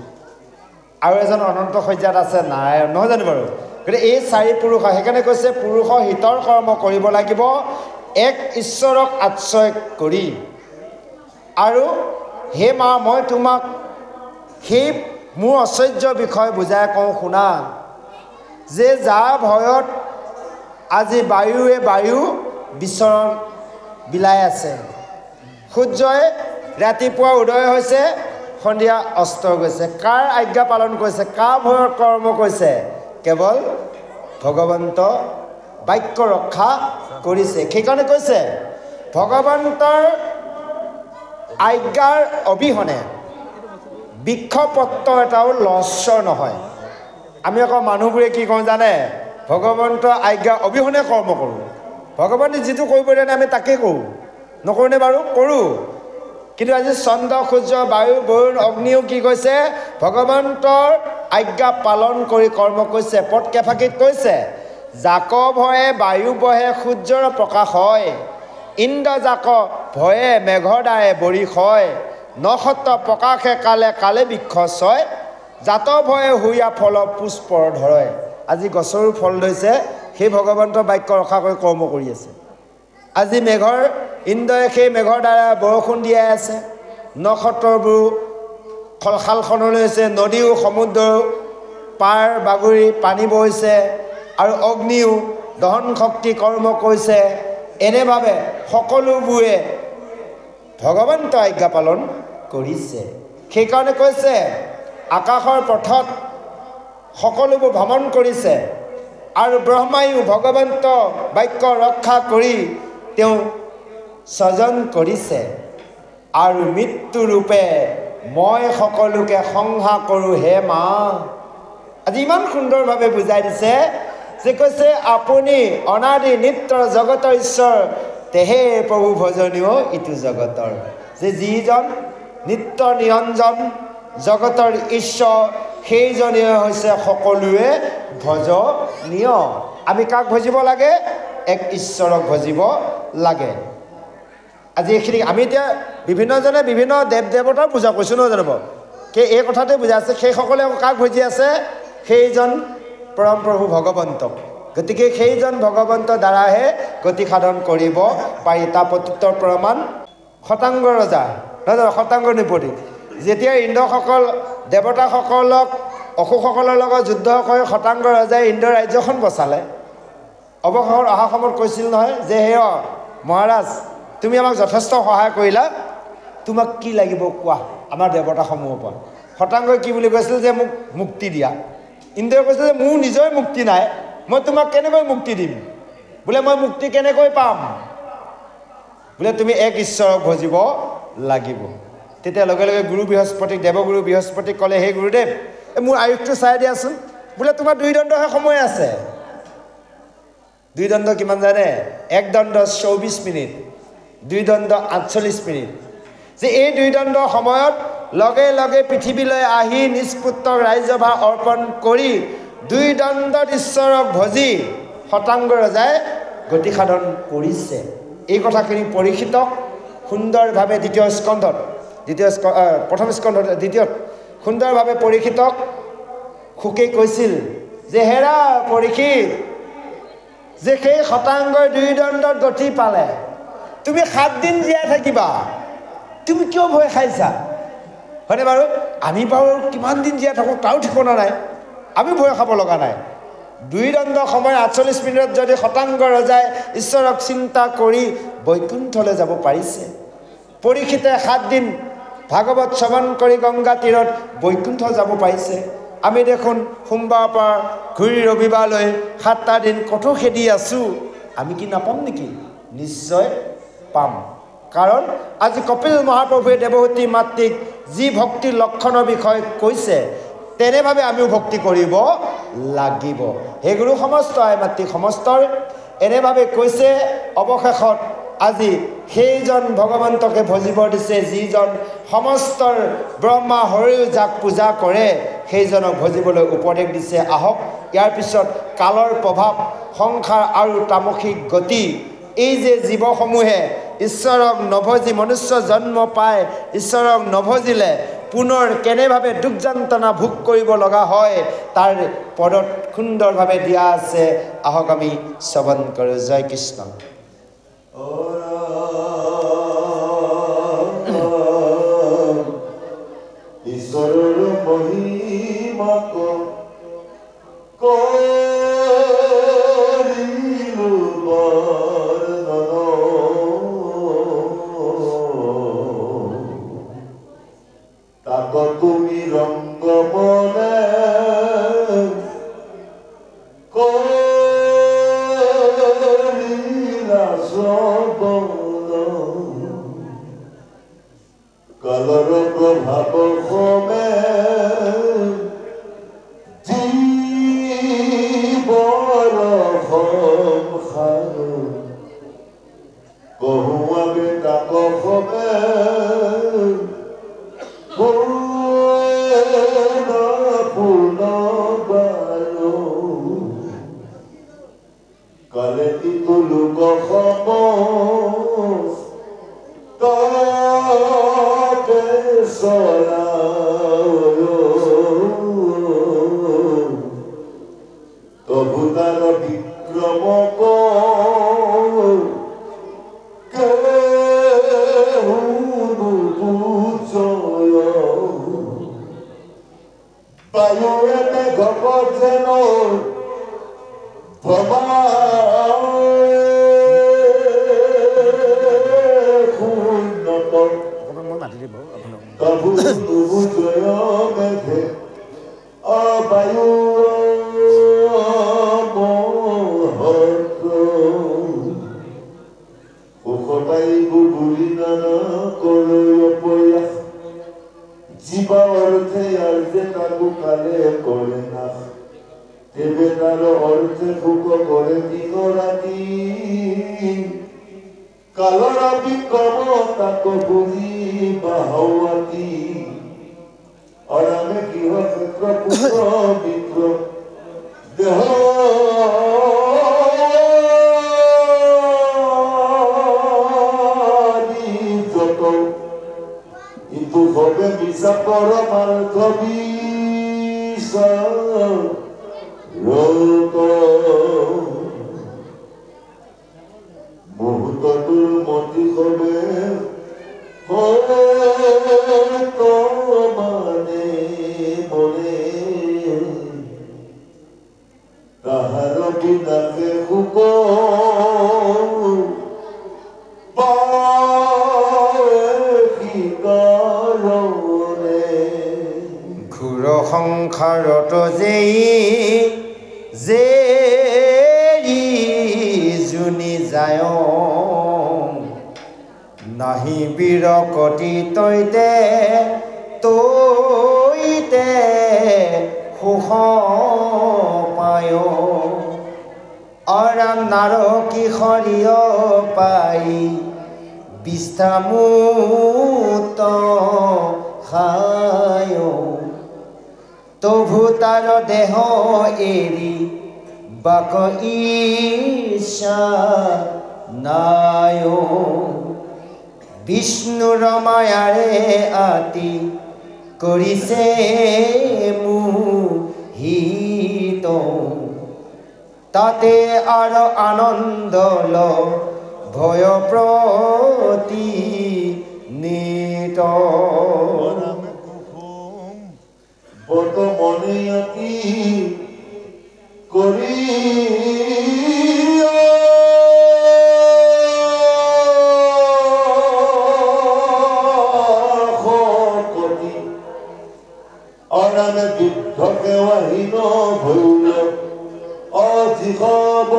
আৰু এজন অনন্ত সজ্জাত আছে নাৰায়ণ নহয় জানো বাৰু গতিকে এই 4 পুৰুষ সেইকাৰণে কৈছে পুৰুষৰ হিতৰ কৰ্ম কৰিব লাগিব এক ঈশ্বৰক আশ্ৰয় কৰি আৰু হে মা মই তোমাক সেই মোৰ ঐশ্বৰ্যৰ বিষয়ে বুজাই কওঁ শুনা যে যাৰ ভয়ত আজি বায়ু বিচৰণ বিলাই আছে সূৰ্যই ৰাতিপুৱা উদয় হৈছে সন্ধিয়া অস্ত গৈছে কাৰ আজ্ঞা পালন কৰিছে কাৰ ভয়ৰ কৰ্ম কৰিছে কেৱল ভগৱন্ত বাক্য ৰক্ষা কৰিছে সেইকাৰণে কৈছে ভগৱন্তৰ আজ্ঞাৰ অবিহনে বৃক্ষপত্ৰ এটাও লস্বৰ নহয় আমি আকৌ মানুহবোৰে কি কওঁ জানে ভগৱন্তৰ আজ্ঞা অবিহনে কৰ্ম কৰোঁ ভগৱানে যিটো কৰিব দিয়ে আমি তাকেই কৰোঁ নকৰোঁনে বাৰু কৰোঁ কিন্তু আজি চন্দ্ৰ সূৰ্য বায়ু বৰুণ অগ্নিও কি কৈছে ভগৱন্তৰ আজ্ঞা পালন কৰি কৰ্ম কৰিছে পদকেফাকিত কৈছে জাক ভয়ে বায়ু বহে সূৰ্যৰ প্ৰকাশ হয় ইন্দ্ৰ জাক ভয়ে মেঘৰ দ্বাৰে বৰিষ হয় নক্ষত্ৰ প্ৰকাশে কালে কালে বৃক্ষ ছয় জাত ভয়ে হুইয়া ফল পুষ্পৰ ধৰে আজি গছৰো ফল লৈছে সেই ভগৱন্তৰ বাক্য ৰক্ষা কৰি কৰ্ম কৰি আছে আজি মেঘৰ ইন্দ্ৰই সেই মেঘৰ দ্বাৰা বৰষুণ দিয়াই আছে নক্ষত্ৰবোৰ খালখনলৈ হৈছে নদীও সমুদ্ৰও পাৰ বাগৰি পানী বৈছে আৰু অগ্নিও দহন শক্তি কৰ্ম কৰিছে এনেভাৱে সকলোবোৰে ভগৱন্ত আজ্ঞা পালন কৰিছে সেইকাৰণে কৈছে আকাশৰ পথত সকলোবোৰ ভ্ৰমণ কৰিছে আৰু ব্ৰহ্মায়ো ভগৱন্ত বাক্য ৰক্ষা কৰি তেওঁ স্বজন কৰিছে আৰু মৃত্যুৰূপে মই সকলোকে সংহাৰ কৰোঁ হে মা আজি ইমান সুন্দৰভাৱে বুজাই দিছে যে কৈছে আপুনি অনাদি নিত্য জগতৰ ঈশ্বৰ তেহে প্ৰভু ভজনীয় ইটো জগতৰ যে যিজন নিত্য নিৰঞ্জন জগতৰ ঈশ্বৰ সেইজনে হৈছে সকলোৱে ভজনীয় আমি কাক ভজিব লাগে এক ঈশ্বৰক ভজিব লাগে আজি এইখিনি আমি এতিয়া বিভিন্নজনে বিভিন্ন দেৱ দেৱতাৰ পূজা কৰিছোঁ নহয় জানো সেই এই কথাটোৱে বুজাইছে সেইসকলে কাক ভজি আছে সেইজন পৰম প্ৰভু ভগৱন্তক গতিকে সেইজন ভগৱন্তৰ দ্বাৰাহে গতি সাধন কৰিব পাৰি তাৰ প্ৰত্যুত্তৰ প্ৰমাণ শতাংগ ৰজা নহয় জানো শতাংগ নৃপতি যেতিয়া ইন্দ্ৰসকল দেৱতাসকলক অশোকসকলৰ লগত যুদ্ধ কৰি শতাংগ ৰজাই ইন্দ্ৰ ৰাজ্যখন বচালে অৱসৰ অহা সময়ত কৈছিল নহয় যে হে মহাৰাজ তুমি আমাক যথেষ্ট সহায় কৰিলা তোমাক কি লাগিব কোৱা আমাৰ দেৱতাসমূহৰ পৰা শতাংগই কি বুলি কৈছিল যে মোক মুক্তি দিয়া ইন্দ্ৰই কৈছিল যে মোৰ নিজৰ মুক্তি নাই মই তোমাক কেনেকৈ মুক্তি দিম বোলে মই মুক্তি কেনেকৈ পাম বোলে তুমি এক ঈশ্বৰক ভজিব লাগিব তেতিয়া লগে লগে গুৰু বৃহস্পতিক দেৱগুৰু বৃহস্পতিক ক'লে হে গুৰুদেৱ মোৰ আয়ুসটো চাই দিয়াচোন বোলে তোমাৰ 2 দণ্ডহে সময় আছে 2 দণ্ড কিমান জানে 1 দণ্ড 24 মিনিট 2 দণ্ড 48 মিনিট যে এই 2 দণ্ডৰ সময়ত লগে লগে পৃথিৱীলৈ আহি নিষ্পুত্ৰক ৰাজ্যভাৰ অৰ্পণ কৰি 2 দণ্ডত ঈশ্বৰক ভজি শতাংগ ৰজাই গতি সাধন কৰিছে এই কথাখিনি পৰীক্ষিতক সুন্দৰভাৱে প্ৰথম স্কন্ধত দ্বিতীয় সুন্দৰভাৱে পৰীক্ষিতক সুকে কৈছিল যে হেৰা পৰীক্ষিত যে সেই শতাংগই 2 দণ্ডত গতি পালে তুমি 7 দিন জীয়াই থাকিবা তুমি কিয় ভয় খাইছা হয়নে বাৰু আমি বাৰু কিমান দিন জীয়াই থাকোঁ তাও ঠিকনা নাই আমি ভয় খাব লগা নাই 2 দণ্ড সময় 48 মিনিটত যদি শতাংগ ৰজাই ঈশ্বৰক চিন্তা কৰি বৈকুণ্ঠলৈ যাব পাৰিছে পৰীক্ষিতে 7 দিন ভাগৱত শ্ৰৱণ কৰি গংগা তীৰত বৈকুণ্ঠ যাব পাৰিছে আমি দেখোন সোমবাৰৰ পৰা ঘূৰি ৰবিবাৰলৈ 7টা দিন কঠো খেদি আছোঁ আমি কি নাপাম নেকি নিশ্চয় পাম কাৰণ আজি কপিল মহাপ্ৰভুৱে দেৱহতী মাতৃক যি ভক্তিৰ লক্ষণৰ বিষয়ে কৈছে তেনেভাৱে আমিও ভক্তি কৰিব লাগিব। সেই গুৰু সমস্ত আই মাতৃ সমস্তৰ এনেভাৱে কৈছে অৱশেষত আজি সেইজন ভগৱন্তকে ভজিব দিছে যিজন সমস্তৰ ব্ৰহ্মা হৰিও যাক পূজা কৰে সেইজনক ভজিবলৈ উপদেশ দিছে। আহক ইয়াৰ পিছত কালৰ প্ৰভাৱ সংসাৰ আৰু তামসিক গতি এই যে জীৱসমূহে ঈশ্বৰক নভজি মনুষ্য জন্ম পায় ঈশ্বৰক নভজিলে পুনৰ কেনেভাৱে দুখ যন্ত্ৰণা ভোগ কৰিব লগা হয় তাৰ পদত সুন্দৰভাৱে দিয়া আছে। আহক আমি শ্ৰৱণ কৰোঁ। জয় কৃষ্ণ। ঈশ্বৰৰ মহিমাক তাক তুমি ৰংগমনে কৰিলা শ্ৰৱণ কালৰ প্ৰভাৱ সমে জীৱৰ সংসাৰ কহুৱাবে তাক সমে কালে তিতু লোক সম তাকে চলা তবু তাৰ বিক্ৰম বায়ুৰে মেঘপত যেন জীৱা অৰ্থে আৰ্জে তাকো কালে কৰে না তেবে তার অর্থে ভুক করে দিন রাতি কালর বিক্রম তাক বুঝি বাহাওয়াতি অরামে গৃহ ক্ষেত্র পুত্র মিত্র দেহ যত কিন্তু হবে মিশা পরমার্থ বিষা মুহূৰ্তটোৰ মতি হবে মানে মনে তাহাৰ বিনাশে সুখ ঘোৰ সংসাৰত যেই জুনি যায় নাহি বিৰকতি তৈতে সুখ পায় অৰাম নাৰ কিশোৰীয় পাই বিশ্ৰামূত খায় তভু তাৰ দেহ এৰি বাক ঈশা নায় বিষ্ণুৰ মায়াৰে আতি কৰিছে মোহিত তাতে আৰু আনন্দ ল ভয় প্ৰতি নিত বৰ্তমানে অতি কৰি অনামে যুদ্ধকে আহিন ভৈল অধিকব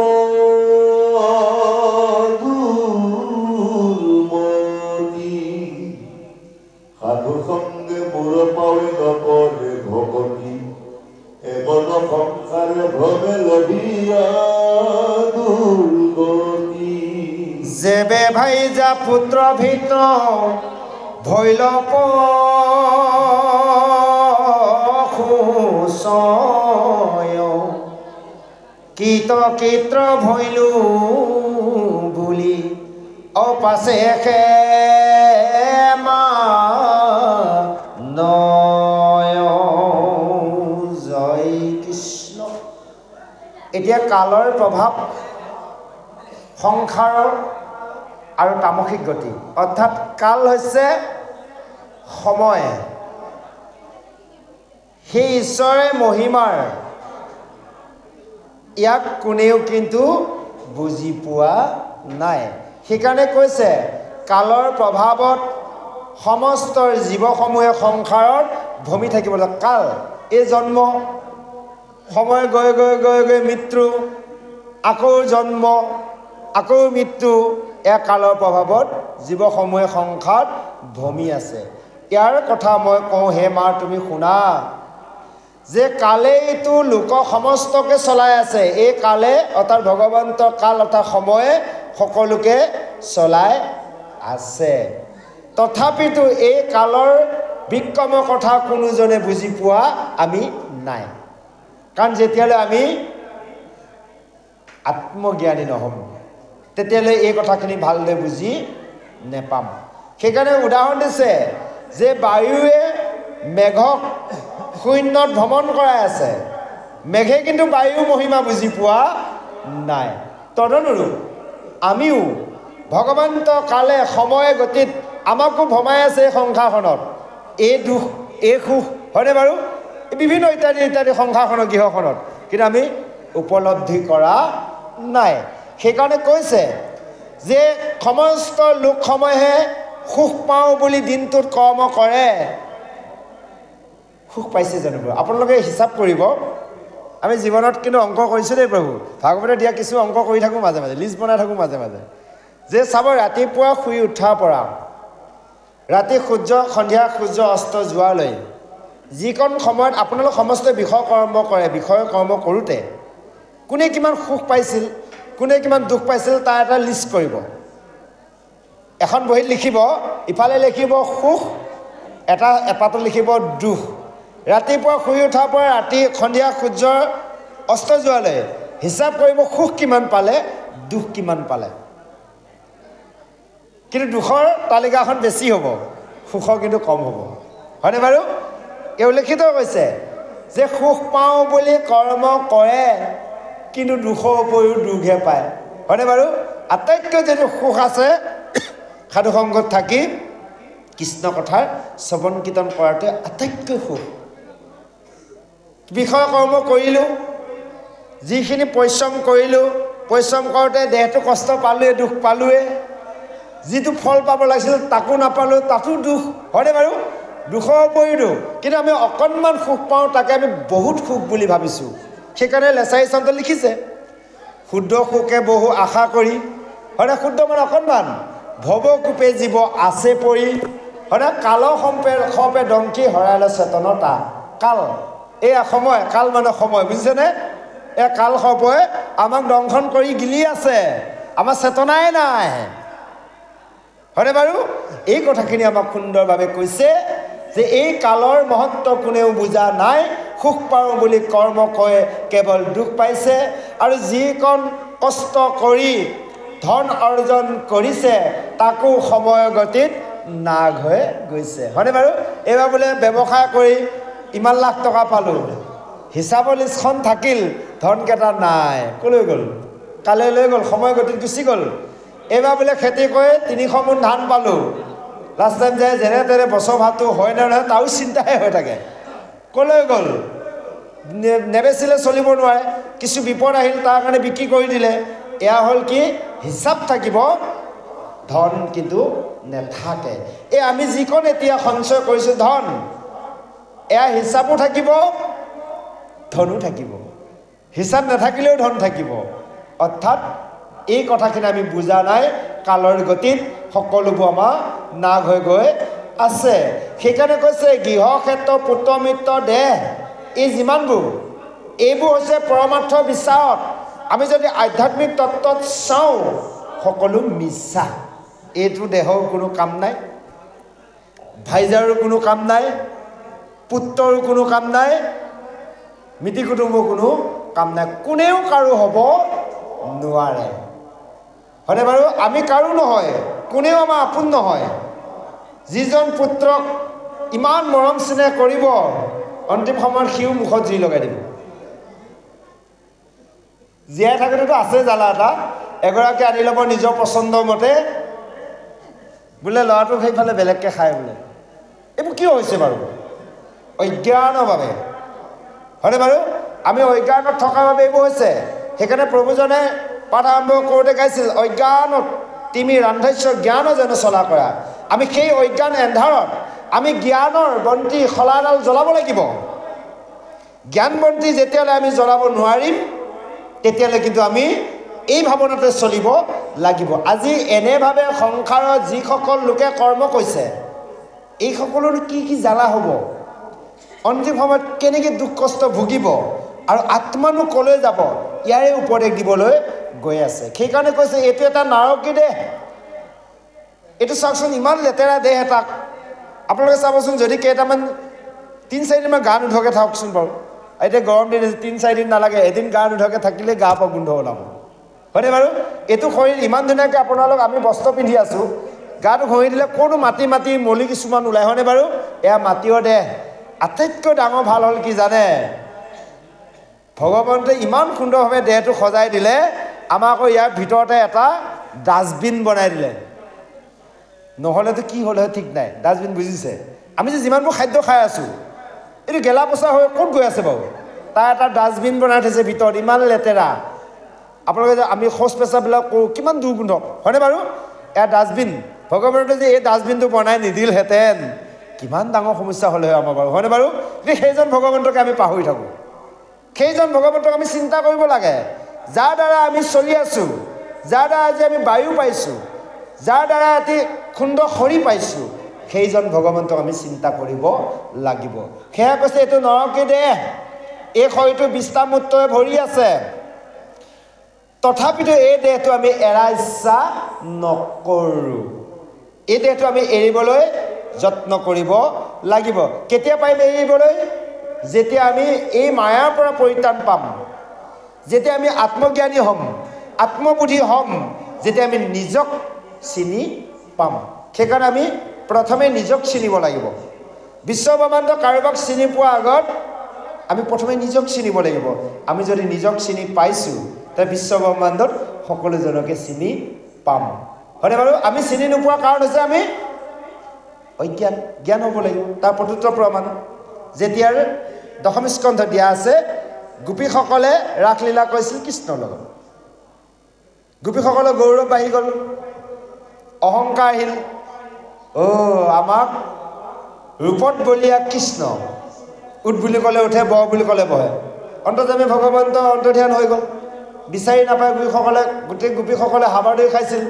সাধু সঙ্গে মূৰ পাৱে নপৰে ভকতি এমন সংসাৰ পুত্ৰ ভিত্ৰ ভৈল পশুচয় কীট কীত্ৰ ভৈলো বুলি অপাছে নয় জয় কৃষ্ণ। এতিয়া কালৰ প্ৰভাৱ সংসাৰৰ আৰু তামসিক গতি, অৰ্থাৎ কাল হৈছে সময়। সেই ঈশ্বৰে মহিমাৰ ইয়াক কোনেও কিন্তু বুজি পোৱা নাই। সেইকাৰণে কৈছে কালৰ প্ৰভাৱত সমস্ত জীৱসমূহে সংসাৰত ভ্ৰমি থাকিব। কাল এই জন্ম, সময় গৈ গৈ গৈ গৈ মৃত্যু, আকৌ জন্ম আকৌ মৃত্যু, এয়া কালৰ প্ৰভাৱত জীৱসমূহে সংসাৰত ভ্ৰমি আছে। ইয়াৰ কথা মই কওঁ, হে মা তুমি শুনা, যে কালেইটো লোক সমস্তকে চলাই আছে। এই কালে অৰ্থাৎ ভগৱন্তৰ কাল অৰ্থাৎ সময়ে সকলোকে চলাই আছে। তথাপিতো এই কালৰ বিক্ৰমৰ কথা কোনোজনে বুজি পোৱা আমি নাই। কাৰণ যেতিয়ালৈ আমি আত্মজ্ঞানী নহ'ম তেতিয়ালৈ এই কথাখিনি ভালদৰে বুজি নেপাম। সেইকাৰণে উদাহৰণ দিছে যে বায়ুৱে মেঘক শূন্যত ভ্ৰমণ কৰাই আছে, মেঘে কিন্তু বায়ু মহিমা বুজি পোৱা নাই। তদনুৰূপ আমিও ভগৱন্ত কালে সময় গতিত আমাকো ভমাই আছে এই সংসাৰখনত। এই দুখ এই সুখ হয়নে বাৰু, বিভিন্ন ইত্যাদি ইত্যাদি সংসাৰখনৰ গৃহখনত, কিন্তু আমি উপলব্ধি কৰা নাই। সেইকাৰণে কৈছে যে সমস্ত লোকসমূহে সুখ পাওঁ বুলি দিনটোত কৰ্ম কৰে, সুখ পাইছে জানো? আপোনালোকে হিচাপ কৰিব। আমি জীৱনত কিন্তু অংক কৰিছোঁ দেই প্ৰভু, ভাগৱতে দিয়া কিছু অংক কৰি থাকোঁ মাজে মাজে, লিষ্ট বনাই থাকোঁ মাজে মাজে, যে চাব ৰাতিপুৱা শুই উঠাৰ পৰা ৰাতি সন্ধিয়া সূৰ্য অস্ত যোৱালৈ যিকণ সময়ত আপোনালোক সমস্ত বিষয় কৰ্ম কৰে, বিষয় কৰ্ম কৰোঁতে কোনে কিমান সুখ পাইছিল, কোনে কিমান দুখ পাইছিল তাৰ এটা লিষ্ট কৰিব। এখন বহীত লিখিব, ইফালে লিখিব সুখ, এটাটো লিখিব দুখ। ৰাতিপুৱা শুই উঠাৰ পৰা ৰাতি সন্ধিয়া সূৰ্যৰ অস্ত যোৱালৈ হিচাপ কৰিব সুখ কিমান পালে, দুখ কিমান পালে। কিন্তু দুখৰ তালিকাখন বেছি হ'ব, সুখৰ কিন্তু কম হ'ব, হয়নে বাৰু? এই উল্লেখিত হৈছে যে সুখ পাওঁ বুলি কৰ্ম কৰে, কিন্তু দুখৰ উপৰিও দুখহে পায়, হয়নে বাৰু? আটাইতকৈ যিটো সুখ আছে সাধুসংগত থাকি কৃষ্ণ কথাৰ শ্ৰৱণ কীৰ্তন কৰাটোৱে আটাইতকৈ সুখ। বিষয় কৰ্ম কৰিলোঁ, যিখিনি পৰিশ্ৰম কৰিলোঁ, পৰিশ্ৰম কৰোঁতে দেহটো কষ্ট পালোঁৱে, দুখ পালোঁৱে, যিটো ফল পাব লাগিছিল তাকো নাপালোঁ, তাতো দুখ, হয়নে বাৰু? দুখৰ উপৰিও দুখ, কিন্তু আমি অকণমান সুখ পাওঁ, তাকে আমি বহুত সুখ বুলি ভাবিছোঁ। সেইকাৰণে লেচাৰী চন্দ্ৰ লিখিছে, শুদ্ধ সুখে বহু আশা কৰি, হয়নে? শুদ্ধ মানে অকণমান, ভৱকূপে জীৱ আছে পৰি, হয়নে? কাল সৰ্পে ডংকি হৰাইলে চেতনতা। কাল এয়া সময়, কাল মানে সময়, বুজিছেনে? এই কাল সৰ্পই আমাক দংশন কৰি গিলি আছে, আমাৰ চেতনাই নাই, হয়নে বাৰু? এই কথাখিনি আমাক সুন্দৰভাৱে কৈছে যে এই কালৰ মহত্ব কোনেও বুজা নাই, সুখ পাওঁ বুলি কৰ্ম কৰে কেৱল দুখ পাইছে, আৰু যিকণ কষ্ট কৰি ধন অৰ্জন কৰিছে তাকো সময় গতিত নাগ হৈ গৈছে, হয়নে বাৰু? এইবাৰ বোলে ব্যৱসায় কৰি ইমান লাখ টকা পালোঁ, হিচাপৰ লিষ্টখন থাকিল, ধনকেইটা নাই, ক'লৈ গ'ল? কালৈ লৈ গ'ল, সময় গতিত গুচি গ'ল। এইবাৰ বোলে খেতি কৰি 300 মোন ধান পালোঁ, লাষ্ট টাইম যায় যেনে তেনে বছৰ ভাতটো হয় নে নহয় তাৰো চিন্তাহে হৈ থাকে, ক'লৈ গ'ল? নেবেচিলে চলিব নোৱাৰে, কিছু বিপদ আহিল তাৰ কাৰণে বিক্ৰী কৰি দিলে। এয়া হ'ল কি? হিচাপ থাকিব, ধন কিন্তু নেথাকে। এই আমি যিকণ এতিয়া সঞ্চয় কৰিছোঁ ধন, এয়া হিচাপো থাকিব, ধনো থাকিব, হিচাপ নাথাকিলেও ধন থাকিব। অৰ্থাৎ এই কথাখিনি আমি বুজা নাই, কালৰ গতিত সকলোবোৰ আমাৰ নাগ হৈ গৈ আছে। সেইকাৰণে কৈছে গৃহক্ষেত্ৰ পুত্ৰ মিত্ৰ দেহ, এই যিমানবোৰ, এইবোৰ হৈছে পৰমাৰ্থ বিচাৰত। আমি যদি আধ্যাত্মিক তত্ত্বত চাওঁ সকলো মিছা, এইটো দেহৰ কোনো কাম নাই, ভাইজাৰো কোনো কাম নাই, পুত্ৰৰো কোনো কাম নাই, মিতি কুটুম্বৰ কোনো কাম নাই, কোনেও কাৰো হ'ব নোৱাৰে। হয়নে বাৰু? আমি কাৰো নহয়, কোনেও আমাৰ আপোন নহয়। যিজন পুত্ৰক ইমান মৰম স্নেহ কৰিব, অন্তিম সময়ত সিও মুখত জুই লগাই দিব। জীয়াই থাকোঁতেতো আছে জ্বালা এটা, এগৰাকী আনি ল'ব নিজৰ পচন্দৰ মতে, বোলে ল'ৰাটোক সেইফালে বেলেগকৈ খায় বোলে। এইবোৰ কিয় হৈছে বাৰু? অজ্ঞানৰ বাবে। হয়নে বাৰু? আমি অজ্ঞানত থকাৰ বাবে এইবোৰ হৈছে। সেইকাৰণে প্ৰভুজনে পাঠ আৰম্ভ কৰোঁতে গাইছিল, অজ্ঞানত তুমি ৰান্ধাস্য জ্ঞান যেন চলা কৰা। আমি সেই অজ্ঞান এন্ধাৰত আমি জ্ঞানৰ বন্তি শলাডাল জ্বলাব লাগিব। জ্ঞান বন্তি যেতিয়ালৈ আমি জ্বলাব নোৱাৰিম, তেতিয়ালৈ কিন্তু আমি এই ভাৱনাতে চলিব লাগিব। আজি এনেভাৱে সংসাৰত যিসকল লোকে কৰ্ম কৰিছে, এই সকলোৰ কি কি জ্বালা হ'ব, অন্তিম সময়ত কেনেকৈ দুখ কষ্ট ভুগিব আৰু আত্মানো ক'লৈ যাব, ইয়াৰে উপদেশ দিবলৈ গৈ আছে। সেইকাৰণে কৈছে এইটো এটা নাৰকী দেহ। এইটো চাওকচোন, ইমান লেতেৰা দেহ এটাক আপোনালোকে চাবচোন, যদি কেইটামান 3-4 দিনমান গা নোধোৱাকৈ থাককচোন বাৰু। এতিয়া গৰম দিন 3-4 দিন নালাগে, এদিন গা নোধোৱাকৈ থাকিলে গা পৰা গোন্ধ ওলাব। হয়নে বাৰু? এইটো শৰীৰ ইমান ধুনীয়াকৈ আপোনালোক আমি বস্ত্ৰ পিন্ধি আছোঁ, গাটো ঘঁহি দিলে কোনো মাটি মাটি মলি কিছুমান ওলায়। হয়নে বাৰু? এয়া মাটিৰ দেহ। আটাইতকৈ ডাঙৰ ভাল হ'ল কি জানে? ভগৱন্তে ইমান সুন্দৰভাৱে দেহটো সজাই দিলে, আমাক আকৌ ইয়াৰ ভিতৰতে এটা ডাষ্টবিন বনাই দিলে। নহ'লেতো কি হ'ল হয় ঠিক নাই। ডাষ্টবিন বুজিছে? আমি যে যিমানবোৰ খাদ্য খাই আছোঁ, এইটো গেলা পচা হৈ ক'ত গৈ আছে বাৰু? তাৰ এটা ডাষ্টবিন বনাই থৈছে ভিতৰত, ইমান লেতেৰা। আপোনালোকে যে আমি শৌচ পেচাববিলাক কৰোঁ, কিমান দুৰ্গন্ধ। হয়নে বাৰু? এয়া ডাষ্টবিন। ভগৱন্তে যে এই ডাষ্টবিনটো বনাই নিদিলহেঁতেন, কিমান ডাঙৰ সমস্যা হ'লে হয় আমাৰ বাৰু। হয়নে বাৰু? কিন্তু সেইজন ভগৱন্তকে আমি পাহৰি থাকোঁ। সেইজন ভগৱন্তক আমি চিন্তা কৰিব লাগে, যাৰ দ্বাৰা আমি চলি আছোঁ, যাৰ দ্বাৰা আজি আমি বায়ু পাইছোঁ, যাৰ দ্বাৰা এটি সুন্দৰ শৰীৰ পাইছোঁ, সেইজন ভগৱন্তক আমি চিন্তা কৰিব লাগিব। সেয়া কৈছে এইটো নৰকী দেহ, এই শৰীৰটো বিষ্ঠামূত্ৰৰে ভৰি আছে, তথাপিতো এই দেহটো আমি এৰা ইচ্ছা নকৰোঁ। এই দেহটো আমি এৰিবলৈ যত্ন কৰিব লাগিব। কেতিয়া পাৰিম এৰিবলৈ? যেতিয়া আমি এই মায়াৰ পৰা পৰিত্ৰাণ পাম, যেতিয়া আমি আত্মজ্ঞানী হ'ম, আত্মবুদ্ধি হ'ম, যেতিয়া আমি নিজক চিনি পাম। সেইকাৰণে আমি প্ৰথমে নিজক চিনিব লাগিব। বিশ্বব্ৰহ্মাণ্ড কাৰোবাক চিনি পোৱাৰ আগত আমি প্ৰথমে নিজক চিনিব লাগিব। আমি যদি নিজক চিনি পাইছোঁ, তেতিয়া বিশ্বব্ৰহ্মাণ্ডত সকলোজনকে চিনি পাম। হয়নে বাৰু? আমি চিনি নোপোৱাৰ কাৰণ হৈছে আমি অজ্ঞান। জ্ঞান হ'ব লাগিব। তাৰ প্ৰত্যুত্তৰ প্ৰমাণ যেতিয়াৰ দশম স্কন্ধ দিয়া আছে, গোপীসকলে ৰাসলীলা কৰিছিল কৃষ্ণৰ লগত। গোপীসকলৰ গৌৰৱ বাঢ়ি গ'ল, অহংকাৰ আহিল। আমাক ৰূপত বলিয়া কৃষ্ণ, উঠ বুলি ক'লে উঠে, বৰ বুলি ক'লে বহে। অন্তৰ্যামী ভগৱন্ত অন্তৰ্ধান হৈ গ'ল। বিচাৰি নাপায় গোপীসকলে, গোটেই গোপীসকলে হাবাদৈ খাইছিল,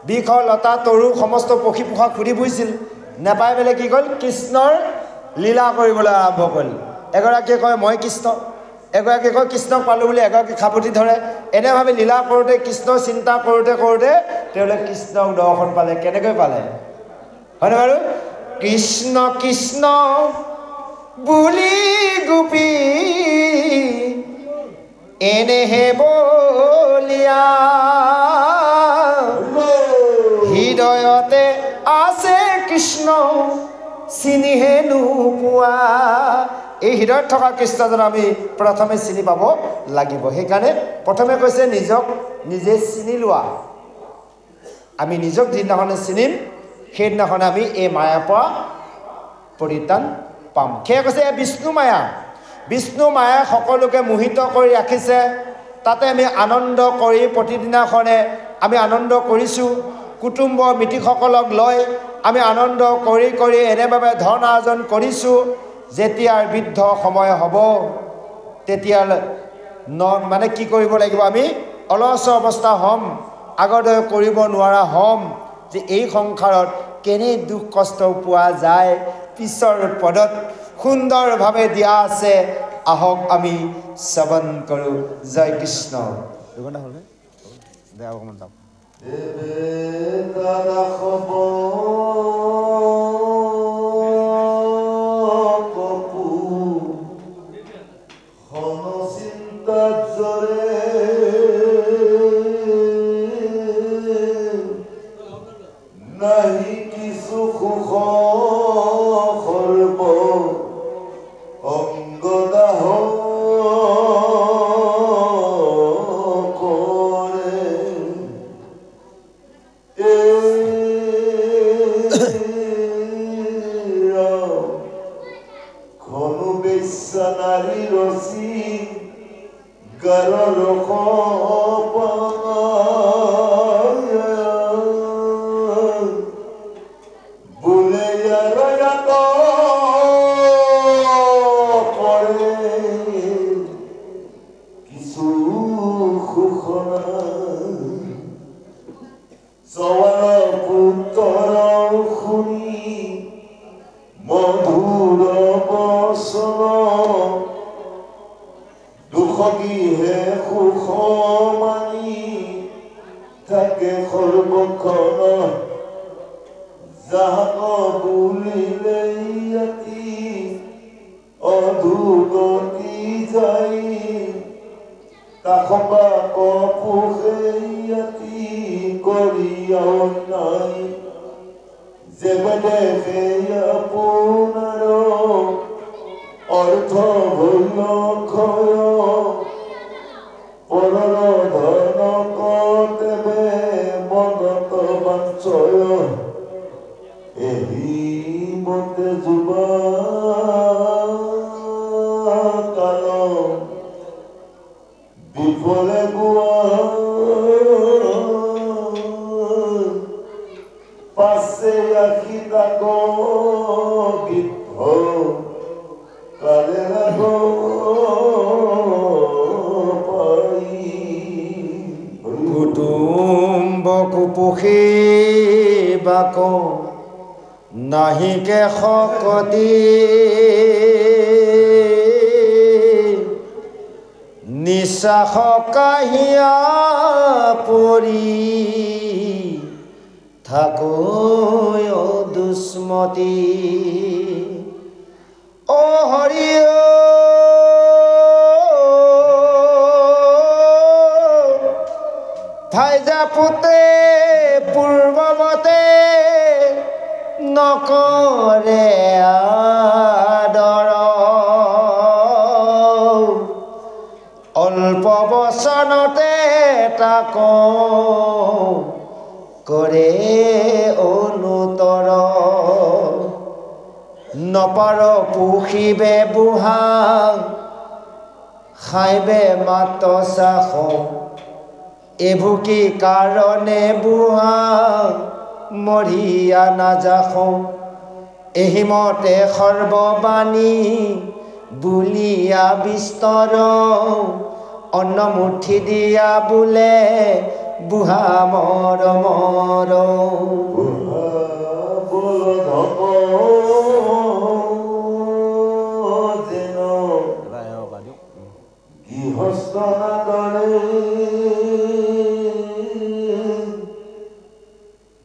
বৃক্ষ লতা তৰু সমস্ত পক্ষী পোখাক সুধি ফুৰিছিল। নাপাই পেলাই কি হ'ল? কৃষ্ণৰ লীলা কৰিবলৈ আৰম্ভ কৰিল। এগৰাকীয়ে কয় মই কৃষ্ণ, এগৰাকীয়ে কয় কৃষ্ণক পালোঁ বুলি এগৰাকী খাপতি ধৰে। এনেভাৱে লীলা কৰোঁতে, কৃষ্ণ চিন্তা কৰোঁতে কৰোঁতে তেওঁলোকে কৃষ্ণক দৰ্শন পালে। কেনেকৈ পালে? হয়নে বাৰু? কৃষ্ণ কৃষ্ণ বুলি গোপী এনেহে বলিয়া, হৃদয়তে আছে কৃষ্ণ চিনিহে নোপোৱা। এই হৃদয়ত থকা কৃষ্ণজন আমি প্ৰথমে চিনি পাব লাগিব। সেইকাৰণে প্ৰথমে কৈছে নিজক নিজে চিনি লোৱা। আমি নিজক যিদিনাখনে চিনিম, সেইদিনাখনে আমি এই মায়াৰ পৰা পৰিত্ৰাণ পাম। সেয়ে কৈছে বিষ্ণু মায়া। বিষ্ণু মায়াই সকলোকে মোহিত কৰি ৰাখিছে। তাতে আমি আনন্দ কৰি প্ৰতিদিনাখনে আমি আনন্দ কৰিছোঁ। কুটুম্ব মিতিৰসকলক লৈ আমি আনন্দ কৰি কৰি এনেভাৱে ধন আৰ্জন কৰিছোঁ। যেতিয়াৰ বৃদ্ধ সময় হ'ব, তেতিয়া মানে কি কৰিব লাগিব? আমি অলস অৱস্থা হ'ম, আগৰ দৰে কৰিব নোৱাৰা হ'ম। যে এই সংসাৰত কেনে দুখ কষ্ট পোৱা যায়, পিছৰ পদত সুন্দৰভাৱে দিয়া আছে। আহক আমি শ্ৰৱণ কৰোঁ। জয় কৃষ্ণ। দুঘণ্টা হ'লনে? দে অকণমান যাওক। নাহিকে শকতি নিশ্বাস কাহিয়া পৰি থাকো দুস্মতি অ হৰি ভাইজা পুতে পূৰ্বৱতে নকৰে আদৰ অল্প বচনতে তাক কৰে অনুতৰ নপাৰ পুষিবে বুঢ়া খাইবে মাত চাখ এভুকি কাৰণে বুঢ়া মৰিয়া নাযাখ এহিমতে সৰ্ববাণী বুলিয়া বিস্তৰ অন্নমুঠি দিয়া বোলে বুঢ়া মৰ মৰ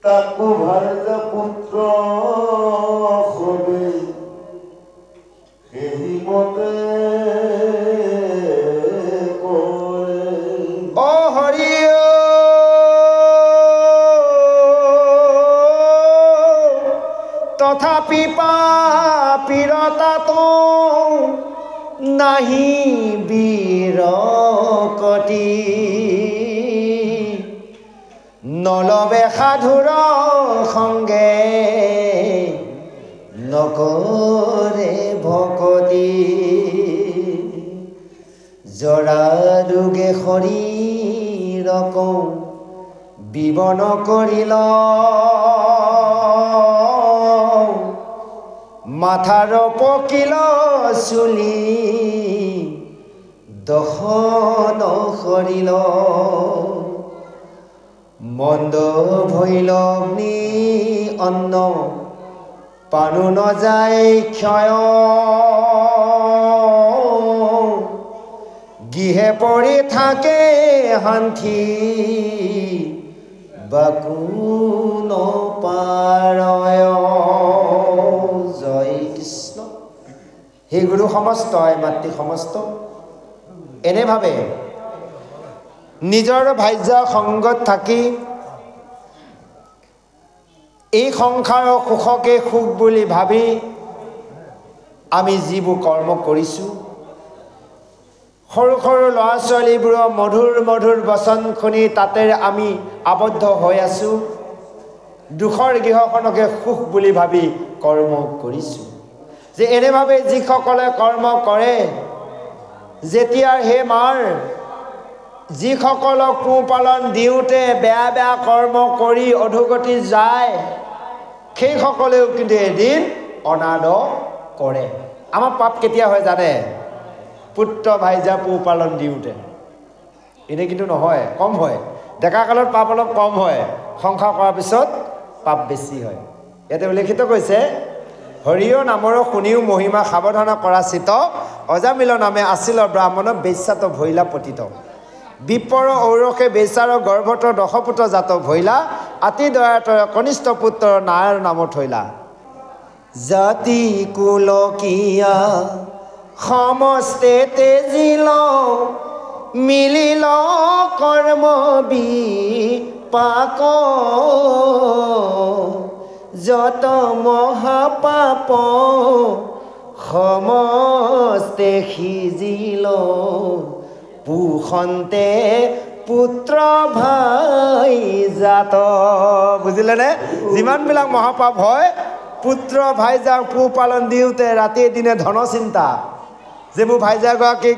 তাকু ভাৰজা পুত্ৰ হবে সেই মতে অ হৰি তথাপি পাপিৰতাতো নাহি বিৰকতি নলবে সাধুৰ সংগে নকৰে ভকতি জৰা ৰোগে শৰীৰক বিবন কৰিল মাথাৰ পকিল চুলি দহন সৰিল মন্দ ভৈল অগ্নি অন্ন পানো নযায় ক্ষয় গৃহে পৰি থাকে শান্তি বাকুন পাৰয় জয় কৃষ্ণ। হে গুৰু সমস্ত মাতৃ সমস্ত এনেভাৱে নিজৰ ভাজ্য সংগত থাকি এই সংসাৰৰ সুখকে সুখ বুলি ভাবি আমি যিবোৰ কৰ্ম কৰিছোঁ, সৰু সৰু ল'ৰা ছোৱালীবোৰৰ মধুৰ মধুৰ বচন শুনি তাতে আমি আবদ্ধ হৈ আছোঁ, দুখৰ গৃহখনকে সুখ বুলি ভাবি কৰ্ম কৰিছোঁ। যে এনেভাৱে যিসকলে কৰ্ম কৰে, যেতিয়া হে মাৰ যিসকলক পোহপালন দিওঁতে বেয়া বেয়া কৰ্ম কৰি অধোগতি যায়, সেইসকলেও কিন্তু এদিন অনাদৰ কৰে। আমাৰ পাপ কেতিয়া হয় জানে? পুত্ৰ ভাইজা পোহপালন দিওঁতে। এনেই কিন্তু নহয়, কম হয়। ডেকা কালত পাপ অলপ কম হয়, সংসাৰ কৰাৰ পিছত পাপ বেছি হয়। ইয়াতে উল্লেখিত কৈছে, হৰিয় নামৰ শুনিও মহিমা সাৱধান কৰা চিত, অজামিল নামে আছিল ব্ৰাহ্মণ বেশ্যাত ভৈলা পতিত। বিপৰ ঔৰসে বেচাৰ গৰ্ভত দশপুত্ৰ জাত ভৈলা, আতি দয়াতৰ কনিষ্ঠ পুত্ৰ নাৰায়ণ নাম থৈলা। জাতি কুলকীয়া সমস্তে তেজিল, মিলিল কৰ্ম বিপাক, যত মহাপাপ সমস্তে সিজিল, পুষন্তে পুত্ৰ ভাই জাত। বুজিলেনে? যিমানবিলাক মহাপাপ হয়, পুত্ৰ ভাইজাক পোহপালন দিওঁতে ৰাতিয়ে দিনে ধন চিন্তা, যে মোৰ ভাইজাগৰাকীক